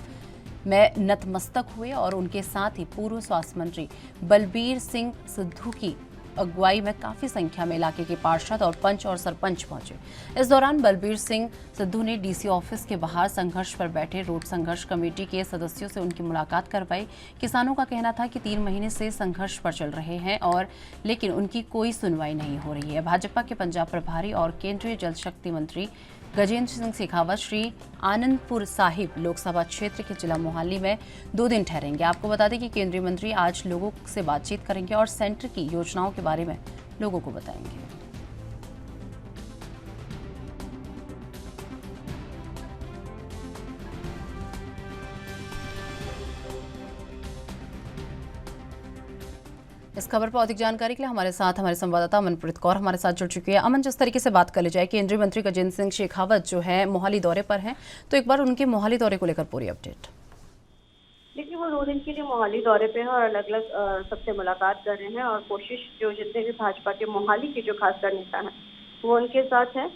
में नतमस्तक हुए और उनके साथ ही पूर्व स्वास्थ्य मंत्री बलबीर सिंह सिद्धू की अगुवाई में काफी संख्या में इलाके के पार्षद और पंच और सरपंच पहुंचे। इस दौरान बलबीर सिंह सिद्धू ने डीसी ऑफिस के बाहर संघर्ष पर बैठे रोड संघर्ष कमेटी के सदस्यों से उनकी मुलाकात करवाई। किसानों का कहना था कि 3 महीने से संघर्ष पर चल रहे हैं और लेकिन उनकी कोई सुनवाई नहीं हो रही है। भाजपा के पंजाब प्रभारी और केंद्रीय जल शक्ति मंत्री गजेंद्र सिंह शेखावत श्री आनंदपुर साहिब लोकसभा क्षेत्र के जिला मोहाली में 2 दिन ठहरेंगे। आपको बता दें कि केंद्रीय मंत्री आज लोगों से बातचीत करेंगे और सेंटर की योजनाओं के बारे में लोगों को बताएंगे। इस खबर पर अधिक जानकारी के लिए हमारे साथ हमारे संवाददाता अमनप्रीत कौर हमारे साथ जुड़ चुकी है। अमन, जिस तरीके से बात कर ली जाए केंद्रीय मंत्री गजेंद्र सिंह शेखावत जो है मोहाली दौरे पर हैं, तो एक बार उनके मोहाली दौरे को लेकर पूरी अपडेट।
देखिए, वो 2 दिन के लिए मोहाली दौरे पे हैं और अलग अलग सबसे मुलाकात कर रहे हैं और कोशिश जो जितने भी भाजपा के मोहाली के जो खासकर नेता हैं वो उनके साथ हैं।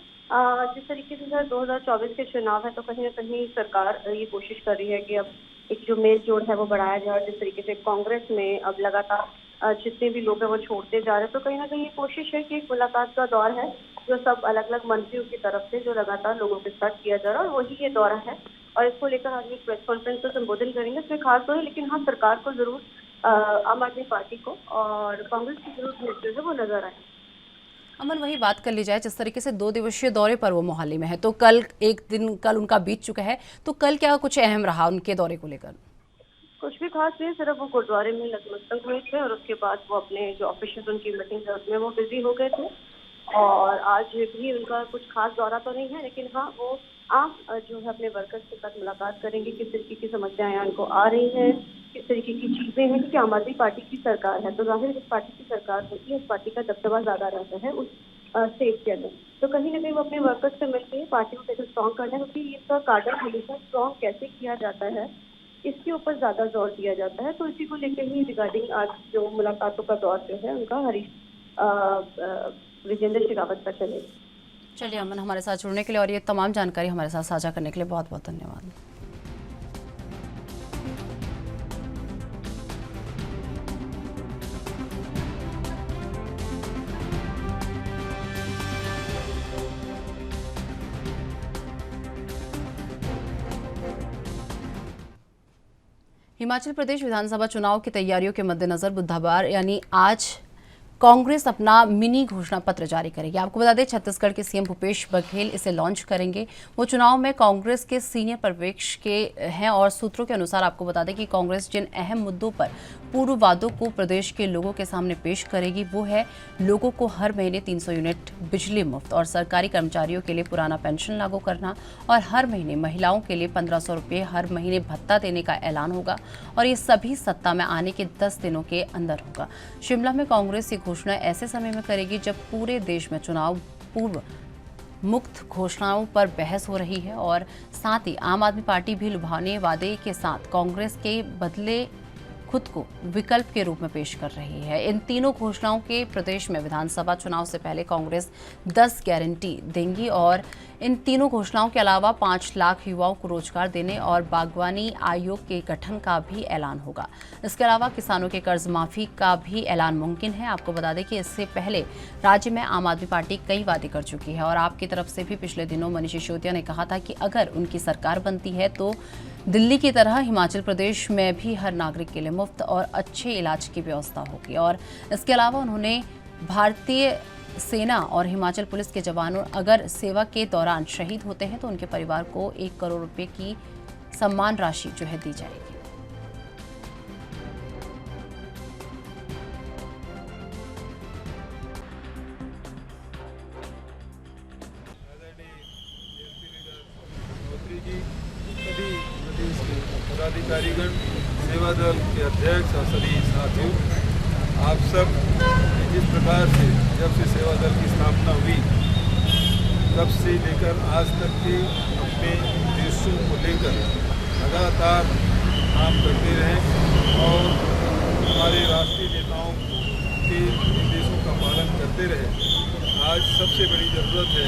जिस तरीके से सर 2024 के चुनाव है तो कहीं ना कहीं सरकार ये कोशिश कर रही है कि अब एक जो मेल जोड़ है वो बढ़ाया जाए और जिस तरीके से कांग्रेस में अब लगातार जितने भी लोग हैं वो छोड़ते जा रहे हैं, तो कहीं ना कहीं ये कोशिश है कि एक मुलाकात का दौर है जो सब अलग अलग मंत्रियों की तरफ से जो लगातार लोगों के साथ किया जा रहा है और वही ये दौरा है। और इसको लेकर आज एक प्रेस कॉन्फ्रेंस को संबोधन करेंगे, इसमें खास तो है लेकिन हाँ सरकार को जरूर आम आदमी पार्टी को और कांग्रेस की जरूर जो है वो नजर आए।
अमन, वही बात कर ली जाए जिस तरीके से 2 दिवसीय दौरे पर वो मोहाली में है, तो कल उनका बीत चुका है, तो कल क्या कुछ अहम रहा उनके दौरे को लेकर?
कुछ भी खास नहीं, सिर्फ वो गुरुद्वारे में नतमस्तक हुए थे और उसके बाद वो अपने जो ऑफिशियल उनकी मीटिंग है उसमें वो बिजी हो गए थे। और आज भी उनका कुछ खास दौरा तो नहीं है, लेकिन हाँ वो आम जो है अपने वर्कर्स के साथ मुलाकात करेंगे, किस तरीके की समस्याएं उनको आ रही हैं, किस तरीके की चीजें हैं, क्योंकि आम आदमी पार्टी की सरकार है तो जाहिर जिस पार्टी की सरकार होती है उस पार्टी का दबदबा ज्यादा रहता है उस स्टेट के अंदर। तो कहीं ना कहीं वो अपने वर्कर्स से मिलकर पार्टी को कैसे स्ट्रॉन्ग करना है, क्योंकि इसका कार्डर हमेशा स्ट्रॉन्ग कैसे किया जाता है इसके ऊपर ज्यादा जोर दिया जाता है। तो इसी को लेकर ही रिगार्डिंग आज जो मुलाकातों का दौर जो है उनका गजेंद्र शेखावत का चलेगा।
चलिए अमन, हमारे साथ जुड़ने के लिए और ये तमाम जानकारी हमारे साथ साझा करने के लिए बहुत बहुत धन्यवाद। हिमाचल प्रदेश विधानसभा चुनाव की तैयारियों के मद्देनजर बुधवार यानी आज कांग्रेस अपना मिनी घोषणा पत्र जारी करेगी। आपको बता दें छत्तीसगढ़ के सीएम भूपेश बघेल इसे लॉन्च करेंगे। वो चुनाव में कांग्रेस के सीनियर पर्यवेक्षक के हैं और सूत्रों के अनुसार आपको बता दें कि कांग्रेस जिन अहम मुद्दों पर पूर्व वादों को प्रदेश के लोगों के सामने पेश करेगी वो है लोगों को हर महीने 300 यूनिट बिजली मुफ्त और सरकारी कर्मचारियों के लिए पुराना पेंशन लागू करना और हर महीने महिलाओं के लिए 1500 रुपये हर महीने भत्ता देने का ऐलान होगा और ये सभी सत्ता में आने के 10 दिनों के अंदर होगा। शिमला में कांग्रेस ये घोषणा ऐसे समय में करेगी जब पूरे देश में चुनाव पूर्व मुक्त घोषणाओं पर बहस हो रही है और साथ ही आम आदमी पार्टी भी लुभावने वादे के साथ कांग्रेस के बदले खुद को विकल्प के रूप में पेश कर रही है। इन तीनों घोषणाओं के प्रदेश में विधानसभा चुनाव से पहले कांग्रेस 10 गारंटी देंगी और इन तीनों घोषणाओं के अलावा 5 लाख युवाओं को रोजगार देने और बागवानी आयोग के गठन का भी ऐलान होगा। इसके अलावा किसानों के कर्ज माफी का भी ऐलान मुमकिन है। आपको बता दें कि इससे पहले राज्य में आम आदमी पार्टी कई वादे कर चुकी है और आपकी तरफ से भी पिछले दिनों मनीष सिसोदिया ने कहा था कि अगर उनकी सरकार बनती है तो दिल्ली की तरह हिमाचल प्रदेश में भी हर नागरिक के लिए मुफ्त और अच्छे इलाज की व्यवस्था होगी। और इसके अलावा उन्होंने भारतीय सेना और हिमाचल पुलिस के जवानों अगर सेवा के दौरान शहीद होते हैं तो उनके परिवार को 1 करोड़ रुपए की सम्मान राशि जो है दी जाएगी।
पदाधिकारीगण, सेवा दल के अध्यक्ष और सभी साथियों, आप सब जिस प्रकार से जब से सेवा दल की स्थापना हुई तब से लेकर आज तक के अपने उद्देश्यों को लेकर लगातार काम करते रहे और हमारे राष्ट्रीय नेताओं के निर्देशों का पालन करते रहे। आज सबसे बड़ी ज़रूरत है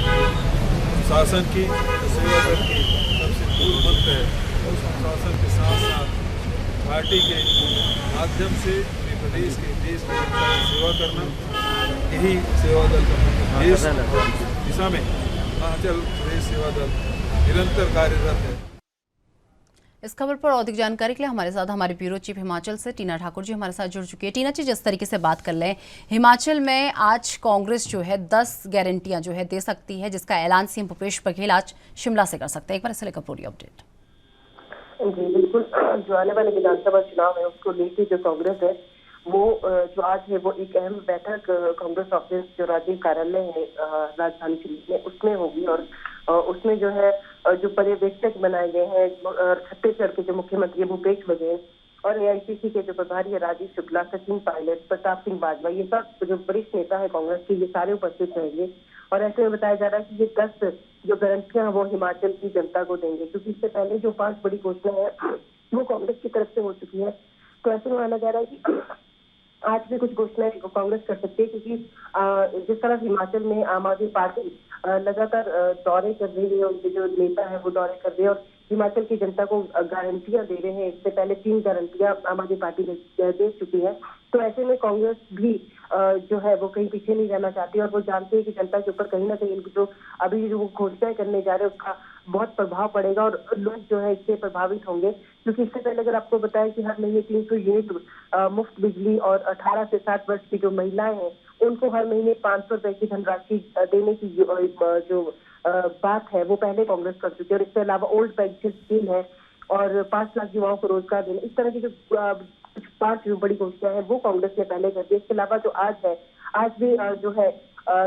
शासन की, सेवा दल की सबसे मूल मंत्र है उस शासन के साथ साथ पार्टी के माध्यम से पूरे प्रदेश के देश की जनता की सेवा करना, यही सेवा दल का देश दिशा में हिमाचल प्रदेश सेवा दल निरंतर कार्यरत है।
इस खबर पर अधिक जानकारी के लिए हमारे साथ हमारे ब्यूरो चीफ हिमाचल से टीना ठाकुर जी हमारे साथ जुड़ चुकी है। टीना जी, जिस तरीके से बात कर लें, हिमाचल में आज कांग्रेस जो है 10 गारंटियां जो है दे सकती है जिसका ऐलान सीएम भूपेश बघेल आज शिमला से कर सकते हैं। एक बार इसे लेकर पूरी अपडेट।
जी बिल्कुल, जो आने वाले विधानसभा चुनाव है उसको लेकर जो कांग्रेस है वो जो आज है वो एक अहम बैठक कांग्रेस ऑफिस जो राज्य कार्यालय है राजधानी दिल्ली में उसमें होगी और उसमें जो है जो पर्यवेक्षक बनाए गए हैं छत्तीसगढ़ के जो मुख्यमंत्री भूपेश बघेल और एआईसीसी के जो प्रभारी है राजीव शुक्ला, सचिन पायलट, प्रताप सिंह बाजवा, ये सब जो वरिष्ठ नेता है कांग्रेस के, ये सारे उपस्थित रहेंगे। और ऐसे में बताया जा रहा है कि ये 10 जो गारंटियां वो हिमाचल की जनता को देंगे, क्योंकि इससे पहले जो 5 बड़ी घोषणा है वो कांग्रेस की तरफ से हो चुकी है। तो ऐसे में माना जा रहा है कि आज भी कुछ घोषणाएं कांग्रेस कर सकती है, क्योंकि जिस तरह हिमाचल में आम आदमी पार्टी लगातार दौरे कर रही है, उनके जो नेता है वो दौरे कर रहे हैं और हिमाचल की जनता को गारंटियां दे रहे हैं। इससे पहले 3 गारंटियां आम आदमी पार्टी दे चुकी है। तो ऐसे में कांग्रेस भी जो है वो कहीं पीछे नहीं रहना चाहती और वो जानती है कि जनता के ऊपर कहीं ना कहीं जो अभी जो घोषणाएं करने जा रहे हैं उसका बहुत प्रभाव पड़ेगा और लोग जो है इससे प्रभावित होंगे। क्योंकि इससे पहले अगर आपको बताया कि हर महीने 300 यूनिट मुफ्त बिजली और 18 से 60 वर्ष की जो महिलाएं हैं उनको हर महीने 500 रुपए की धनराशि देने की जो बात है वो पहले कांग्रेस कर चुकी है। और इसके अलावा ओल्ड पेंशन स्कीम है और 5 लाख युवाओं को रोजगार देना, इस तरह की जो कुछ 5 जो बड़ी घोषणा है वो कांग्रेस ने पहले कर दी। इसके अलावा जो आज भी जो है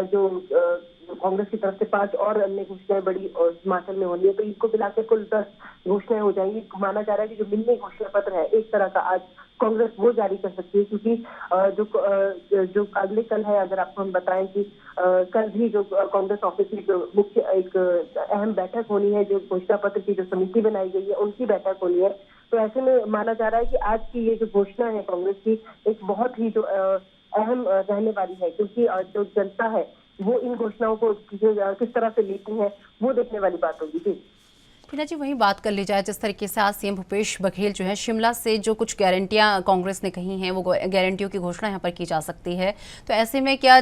जो कांग्रेस की तरफ से 5 और अन्य घोषणाएं बड़ी हिमाचल में होनी है। तो इनको मिलाकर कुल 10 घोषणाएं हो जाएंगी। माना जा रहा है कि जो मिलने घोषणा पत्र है एक तरह का आज कांग्रेस वो जारी कर सकती है, क्योंकि जो अगले कल है, अगर आपको हम बताएं कि कल भी जो कांग्रेस ऑफिस में जो मुख्य एक अहम बैठक होनी है, जो घोषणा पत्र की जो समिति बनाई गई है उनकी बैठक होनी है। तो ऐसे में माना जा रहा है कि आज की ये जो घोषणा है कांग्रेस की एक बहुत ही जो अहम रहने वाली है, क्योंकि जो जनता है वो इन घोषणाओं को किस तरह से लेती है वो देखने वाली बात होगी। जी
टीना जी, वहीं बात कर ली जाए जिस तरीके से आज सीएम भूपेश बघेल जो है शिमला से जो कुछ गारंटियां कांग्रेस ने कही हैं वो गारंटियों की घोषणा यहां पर की जा सकती है। तो ऐसे में क्या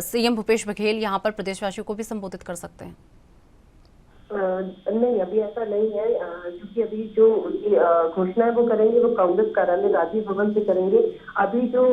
सीएम भूपेश बघेल यहां पर प्रदेशवासियों को भी संबोधित कर सकते हैं?
नहीं, अभी ऐसा नहीं है, क्योंकि अभी जो घोषणा है वो करेंगे वो कांग्रेस कार्यालय राजीव भवन से करेंगे। अभी जो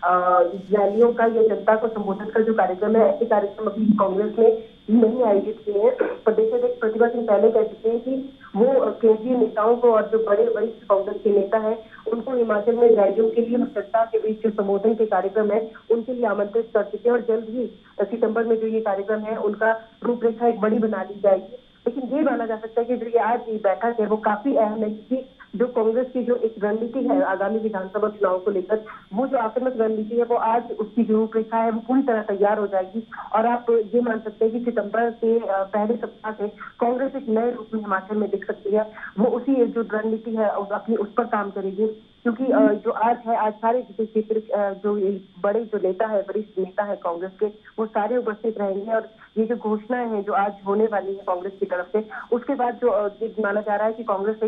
रैलियों का या जनता को संबोधित कर जो कार्यक्रम है, ऐसे कार्यक्रम अभी कांग्रेस ने नहीं आयोजित किए हैं। प्रदेश अध्यक्ष प्रतिभा सिंह पहले कह चुके हैं कि वो केंद्रीय नेताओं को और जो बड़े वरिष्ठ कांग्रेस के नेता हैं उनको हिमाचल में रैलियों के लिए जनता के बीच जो संबोधन के कार्यक्रम है उनके लिए आमंत्रित कर चुके हैं और जल्द ही सितंबर में जो ये कार्यक्रम है उनका रूपरेखा एक बड़ी बना ली जाएगी। लेकिन ये माना जा सकता है कि जो ये आज की बैठक है वो काफी अहम है, क्योंकि जो कांग्रेस की जो एक रणनीति है आगामी विधानसभा चुनाव को लेकर, वो जो आक्रामक रणनीति है वो आज उसकी जो रूपरेखा है वो पूरी तरह तैयार हो जाएगी। और आप ये मान सकते हैं कि सितंबर के पहले सप्ताह से कांग्रेस एक नए रूप में हिमाचल में दिख सकती है। वो उसी जो रणनीति है अपनी उस पर काम करेगी, क्योंकि जो आज सारे क्षेत्र जो बड़े जो नेता है, वरिष्ठ नेता है कांग्रेस के, वो सारे उपस्थित रहेंगे। और ये जो घोषणाएं हैं जो आज होने वाली है कांग्रेस की तरफ से, उसके बाद जो माना जा रहा है कि कांग्रेस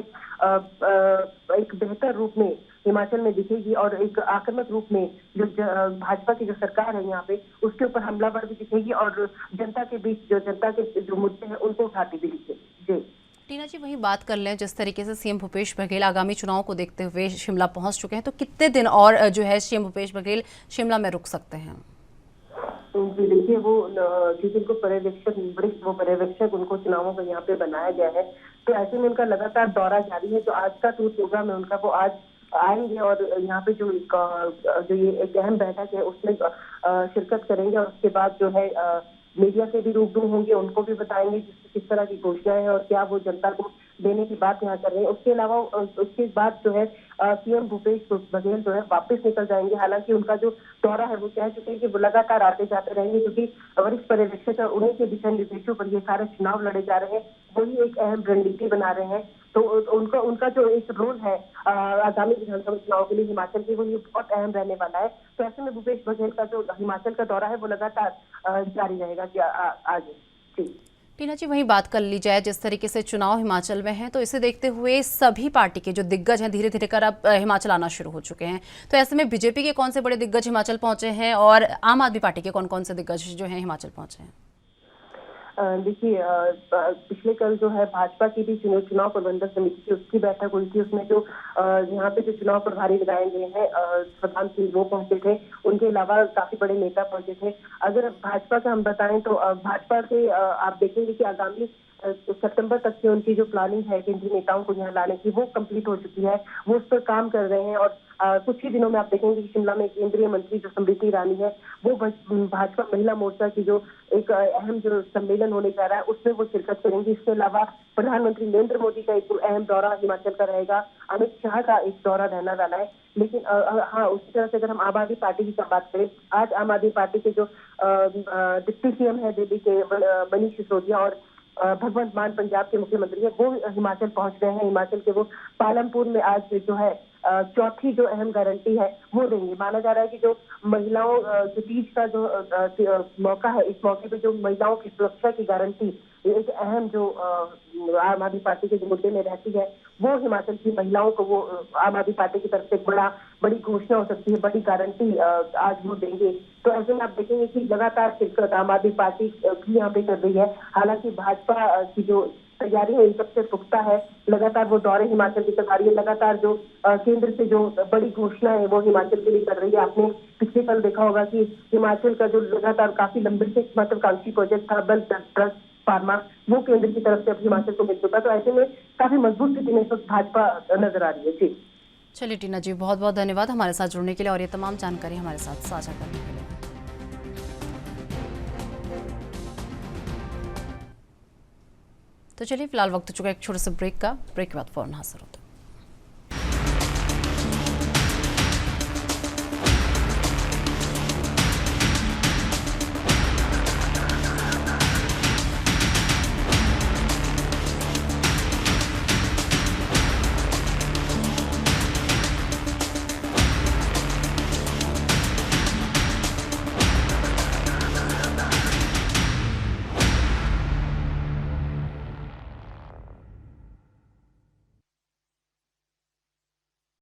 एक बेहतर रूप में हिमाचल में दिखेगी और एक आक्रामक रूप में जो भाजपा की जो सरकार है यहाँ पे उसके ऊपर हमलावर भी दिखेगी और जनता के बीच जनता के जो मुद्दे हैं उनको उठाती भी दिखेगी। जी
टीना जी, वही बात कर लें जिस तरीके से सीएम भूपेश बघेल आगामी चुनाव को देखते हुए शिमला पहुंच चुके हैं, तो कितने दिन और जो है सीएम भूपेश बघेल शिमला में रुक सकते हैं?
जी देखिए, वो क्योंकि उनको वरिष्ठ पर्यवेक्षक उनको चुनावों का यहाँ पे बनाया गया है, तो ऐसे में उनका लगातार दौरा जारी है। जो आज का टूर प्रोग्राम है उनका वो आज आएंगे और यहाँ पे जो ये एक अहम बैठक है उसमें शिरकत करेंगे और उसके बाद जो है मीडिया से भी रूबरू होंगे, उनको भी बताएंगे किस तरह की घोषणाएं हैं और क्या वो जनता को देने की बात यहाँ कर रहे हैं। उसके अलावा उसके बाद जो है सीएम भूपेश बघेल जो है वापस निकल जाएंगे। हालांकि उनका जो दौरा है वो कह चुके हैं कि वो लगातार आते जाते रहेंगे, क्योंकि वरिष्ठ पर्यवेक्षक और उन्हीं के दिशा निर्देशों पर ये सारे चुनाव लड़े जा रहे हैं, वही एक अहम रणनीति बना रहे हैं। तो उनका जो एक रोल है आगामी विधानसभा चुनाव के लिए हिमाचल के, वो ये बहुत अहम रहने वाला है। तो ऐसे में भूपेश बघेल का जो हिमाचल का दौरा है वो लगातार जारी रहेगा कि आगे। ठीक
टीना जी, वहीं बात कर ली जाए जिस तरीके से चुनाव हिमाचल में है, तो इसे देखते हुए सभी पार्टी के जो दिग्गज हैं धीरे धीरे कर अब हिमाचल आना शुरू हो चुके हैं। तो ऐसे में बीजेपी के कौन से बड़े दिग्गज हिमाचल पहुंचे हैं और आम आदमी पार्टी के कौन कौन से दिग्गज जो हैं हिमाचल पहुंचे हैं?
देखिए, पिछले कल जो है भाजपा की भी चुनाव प्रबंधक समिति की उसकी बैठक हुई थी। उसमें जो यहाँ पे जो चुनाव प्रभारी लगाए गए हैं प्रधान सिंह वो पहुंचे थे, उनके अलावा काफी बड़े नेता पहुंचे थे। अगर भाजपा का हम बताएं तो भाजपा से आप देखेंगे कि आगामी सितंबर तक की उनकी जो प्लानिंग है केंद्रीय नेताओं को यहाँ लाने की, वो कंप्लीट हो चुकी है। वो उस पर काम कर रहे हैं और कुछ ही दिनों में आप देखेंगे कि शिमला में केंद्रीय मंत्री जो स्मृति ईरानी है, वो भाजपा महिला मोर्चा की जो एक अहम जो सम्मेलन होने जा रहा है उसमें वो शिरकत करेंगी। इसके अलावा प्रधानमंत्री नरेंद्र मोदी का एक अहम दौरा हिमाचल का रहेगा, अमित शाह का एक दौरा रहने वाला है। लेकिन हाँ, उसी तरह से अगर हम आम आदमी पार्टी की बात करें, आज आम आदमी पार्टी के जो डिप्टी सीएम है दिल्ली के मनीष सिसोदिया और भगवंत मान पंजाब के मुख्यमंत्री है, वो हिमाचल पहुंच गए हैं। हिमाचल के वो पालमपुर में आज जो है चौथी जो अहम गारंटी है वो देंगे। माना जा रहा है कि जो महिलाओं जो तीज का जो मौका है, इस मौके पे जो महिलाओं की सुरक्षा की गारंटी एक अहम जो आम आदमी पार्टी के जो मुद्दे में रहती है, वो हिमाचल की महिलाओं को वो आम आदमी पार्टी की तरफ से बड़ी घोषणा हो सकती है, बड़ी गारंटी आज वो देंगे। तो ऐसे में आप देखेंगे कि लगातार शिरकत आम आदमी पार्टी भी यहाँ पे कर रही है। हालांकि भाजपा की जो तैयारी है सबसे पुख्ता है, लगातार वो दौरे हिमाचल की कर रही है, लगातार जो केंद्र से जो बड़ी घोषणा है वो हिमाचल के लिए कर रही है। आपने पिछले कल देखा होगा कि हिमाचल का जो लगातार काफी लंबे से महत्वाकांक्षी प्रोजेक्ट था बल ट्रस्ट फार्मा, वो केंद्र की तरफ से अब हिमाचल को मिल चुका। तो ऐसे में काफी मजबूत स्थिति में इस वक्त भाजपा नजर आ रही है। जी
चलिए टीना जी, बहुत बहुत धन्यवाद हमारे साथ जुड़ने के लिए और ये तमाम जानकारी हमारे साथ साझा करने के लिए। तो चलिए फिलहाल वक्त हो चुका है एक छोटे से ब्रेक का। ब्रेक के बाद फौरन हाजिर होते हैं।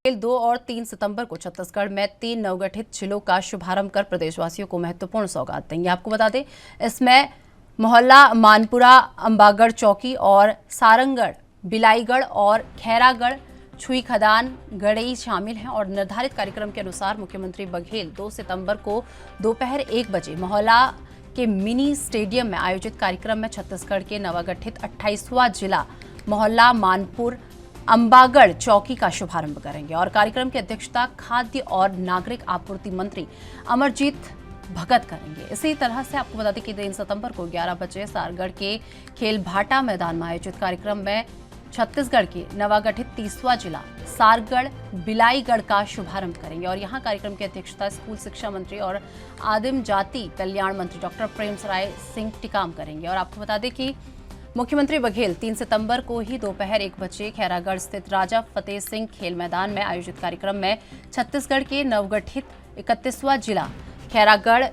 अप्रैल 2 और 3 सितंबर को छत्तीसगढ़ में 3 नवगठित जिलों का शुभारंभ कर प्रदेशवासियों को महत्वपूर्ण सौगात देंगे। आपको बता दें, इसमें मोहल्ला मानपुरा, अंबागढ़ चौकी और सारंगढ़, बिलाईगढ़ और खैरागढ़, छुई खदान, गड़ई शामिल हैं। और निर्धारित कार्यक्रम के अनुसार मुख्यमंत्री बघेल 2 सितंबर को दोपहर 1 बजे मोहल्ला के मिनी स्टेडियम में आयोजित कार्यक्रम में छत्तीसगढ़ के नवगठित 28वां जिला मोहल्ला मानपुर अंबागढ़ चौकी का शुभारंभ करेंगे। और कार्यक्रम की अध्यक्षता खाद्य और नागरिक आपूर्ति मंत्री अमरजीत भगत करेंगे। इसी तरह से आपको बता दें कि 3 सितंबर को 11 बजे सारगढ़ के खेल भाटा मैदान में आयोजित कार्यक्रम में छत्तीसगढ़ के नवागठित 30वां जिला सारगढ़ बिलाईगढ़ का शुभारंभ करेंगे। और यहाँ कार्यक्रम की अध्यक्षता स्कूल शिक्षा मंत्री और आदिम जाति कल्याण मंत्री डॉक्टर प्रेमसराय सिंह टिकाम करेंगे। और आपको बता दें कि मुख्यमंत्री बघेल 3 सितंबर को ही दोपहर 1 बजे खैरागढ़ स्थित राजा फतेह सिंह खेल मैदान में आयोजित कार्यक्रम में छत्तीसगढ़ के नवगठित 31वां जिला खैरागढ़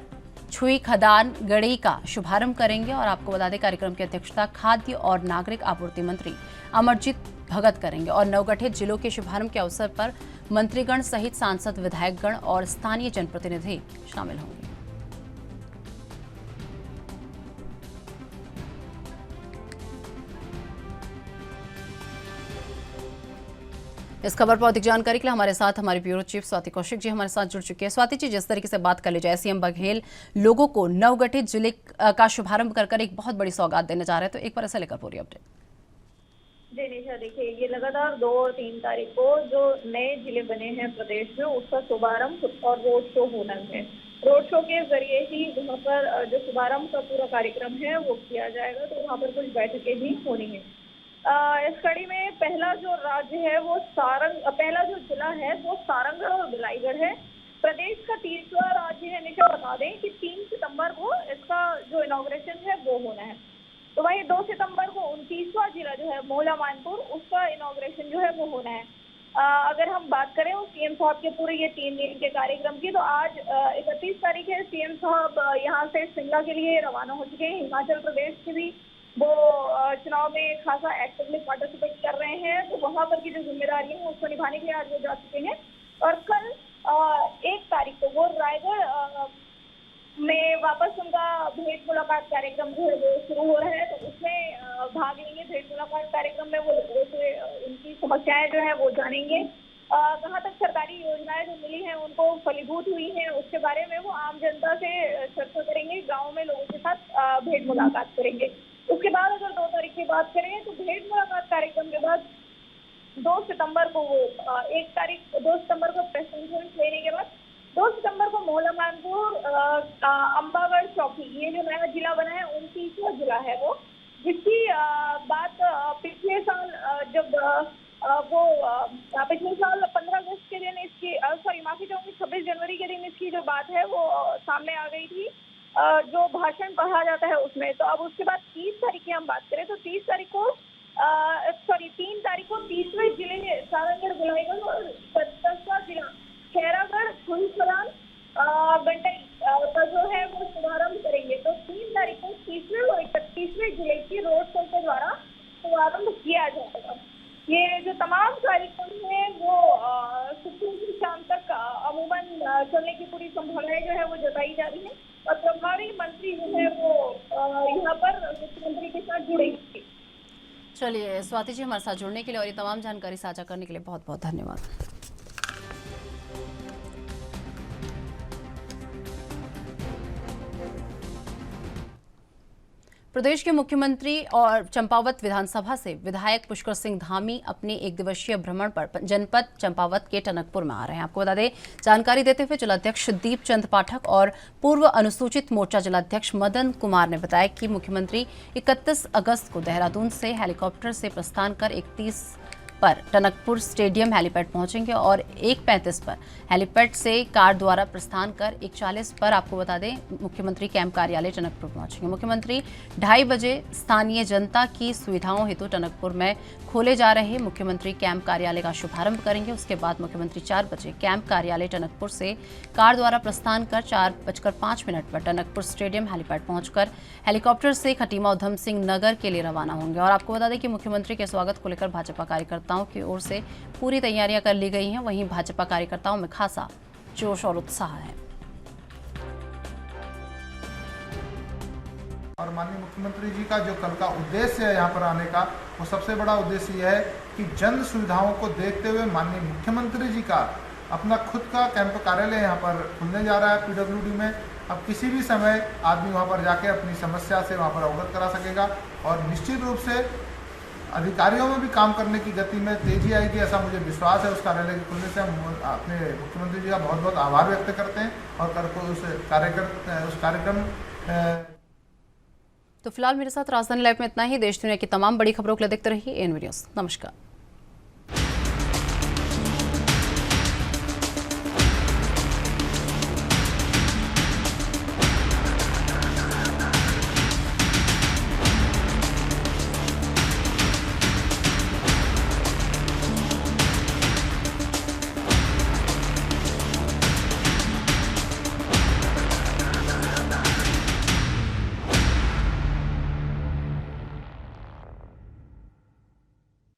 छुई खदान गढ़ई का शुभारंभ करेंगे। और आपको बता दें कार्यक्रम की अध्यक्षता खाद्य और नागरिक आपूर्ति मंत्री अमरजीत भगत करेंगे। और नवगठित जिलों के शुभारंभ के अवसर पर मंत्रीगण सहित सांसद, विधायकगण और स्थानीय जनप्रतिनिधि शामिल होंगे। इस खबर पर अधिक जानकारी के लिए हमारे साथ हमारे ब्यूरो चीफ स्वाति कौशिक जी हमारे साथ जुड़ चुके हैं। स्वाति जी, जिस तरीके से बात कर ली जाए, सीएम बघेल लोगों को नवगठित जिले का शुभारंभ कर एक बहुत बड़ी सौगात देने जा रहे हैं, तो एक बार ऐसा लेकर पूरी अपडेट।
जी निशा, देखिए ये लगातार 2 और 3 तारीख को जो नए जिले बने हैं प्रदेश में उसका शुभारंभ और रोड शो होना है। रोड शो के जरिए ही वहाँ पर जो शुभारंभ का पूरा कार्यक्रम है वो किया जाएगा, तो वहाँ पर कुछ बैठकें भी होनी है। इस कड़ी में पहला जो राज्य है वो पहला जो जिला है वो सारंगढ़ और बिलाईगढ़ है। प्रदेश का 30वां राज्य है। निशा, बता दें कि 3 सितंबर को इसका जो इनॉग्रेशन है वो होना है। तो वहीं 2 सितंबर को 29वां जिला जो है मोहल्ला मानपुर, उसका इनॉग्रेशन जो है वो होना है। अगर हम बात करें सीएम साहब के पूरे ये 3 दिन के कार्यक्रम की, तो आज 31 तारीख है। सीएम साहब यहाँ से शिमला के लिए रवाना हो चुके हैं। हिमाचल प्रदेश के भी वो चुनाव में खासा एक्टिवली पार्टिसिपेट कर रहे हैं, तो वहाँ पर की जो जिम्मेदारियां हैं उसको निभाने के लिए आज वो जा चुके हैं। और कल 1 तारीख को वो रायगढ़ में वापस उनका भेंट मुलाकात कार्यक्रम जो है वो शुरू हो रहा है, तो उसमें भाग लेंगे। भेंट मुलाकात कार्यक्रम में वो लोगों से उनकी समस्याएं जो है वो जानेंगे। कहाँ तक सरकारी योजनाएं जो मिली हैं उनको फलीभूत हुई हैं उसके बारे में वो आम जनता से चर्चा करेंगे। गाँव में लोगों के साथ भेंट मुलाकात करेंगे। उसके बाद अगर 2 तारीख की बात करें तो भेंट मुलाकात कार्यक्रम के बाद 2 सितंबर को वो 2 सितंबर को प्रेस कॉन्फ्रेंस लेने के बाद 2 सितंबर को मोहला मानपुर अम्बागढ़ चौकी, ये जो नया जिला बना है 29वां जिला है वो, जिसकी बात पिछले साल जब वो पिछले साल 15 अगस्त के दिन इसकी माफी चाहूंगी 26 जनवरी के दिन इसकी जो बात है वो सामने आ गई थी, जो भाषण पढ़ा जाता है उसमें। तो अब उसके बाद 30 तारीख की हम बात करें तो 3 तारीख को 30वें जिले सारंगगढ़ बुलाईगढ़ और 10वां जिला खैरागढ़ फुलसरान गंडई का जो है वो शुभारंभ करेंगे। तो 3 तारीख को 30वें और 31वें जिले की रोड शो के द्वारा शुभारंभ किया जाएगा। ये जो तमाम कार्यक्रम है वो सुबह से शाम तक अमूमन चलने की पूरी संभावनाएं जो है वो जताई जा रही है और प्रभारी मंत्री जो है वो यहाँ पर मुख्यमंत्री के साथ जुड़ेंगे।
चलिए स्वाति जी, हमारे साथ जुड़ने के लिए और ये तमाम जानकारी साझा करने के लिए बहुत बहुत धन्यवाद। प्रदेश के मुख्यमंत्री और चंपावत विधानसभा से विधायक पुष्कर सिंह धामी अपने 1 दिवसीय भ्रमण पर जनपद चंपावत के टनकपुर में आ रहे हैं। आपको बता दें, जानकारी देते हुए जिलाध्यक्ष दीप चंद पाठक और पूर्व अनुसूचित मोर्चा जिलाध्यक्ष मदन कुमार ने बताया कि मुख्यमंत्री 31 अगस्त को देहरादून से हेलीकॉप्टर से प्रस्थान कर 31 पर टनकपुर स्टेडियम हेलीपैड पहुंचेंगे और 1:35 पर हेलीपैड से कार द्वारा प्रस्थान कर 1:40 पर आपको बता दें मुख्यमंत्री कैंप कार्यालय टनकपुर पहुंचेंगे। मुख्यमंत्री 2:30 बजे स्थानीय जनता की सुविधाओं हेतु टनकपुर में खोले जा रहे मुख्यमंत्री कैंप कार्यालय का शुभारंभ करेंगे। उसके बाद मुख्यमंत्री 4 बजे कैंप कार्यालय टनकपुर से कार द्वारा प्रस्थान कर 4:05 पर टनकपुर स्टेडियम हेलीपैड पहुंचकर हेलीकॉप्टर से खटीमा उधम सिंह नगर के लिए रवाना होंगे। और आपको बता दें कि मुख्यमंत्री के स्वागत को लेकर भाजपा कार्यकर्ताओं की ओर से पूरी तैयारियां कर ली गई हैं। वहीं भाजपा कार्यकर्ताओं में खासा जोश और उत्साह है।
और माननीय मुख्यमंत्री जी का जो कल का उद्देश्य है यहाँ पर आने का, वो सबसे बड़ा उद्देश्य यह है कि जन सुविधाओं को देखते हुए माननीय मुख्यमंत्री जी का अपना खुद का कैंप कार्यालय यहाँ पर खुलने जा रहा है पीडब्ल्यूडी में। अब किसी भी समय आदमी वहाँ पर जाके अपनी समस्या से वहाँ पर अवगत करा सकेगा और निश्चित रूप से अधिकारियों में भी काम करने की गति में तेजी आएगी, ऐसा मुझे विश्वास है। उस कार्यालय के खुलने से हम अपने मुख्यमंत्री जी का बहुत बहुत आभार व्यक्त करते हैं और उस कार्यक्रम
तो फिलहाल मेरे साथ राजधानी लाइव में इतना ही। देश दुनिया की तमाम बड़ी खबरों के लिए देखते रहिए एएनबी न्यूज़। नमस्कार।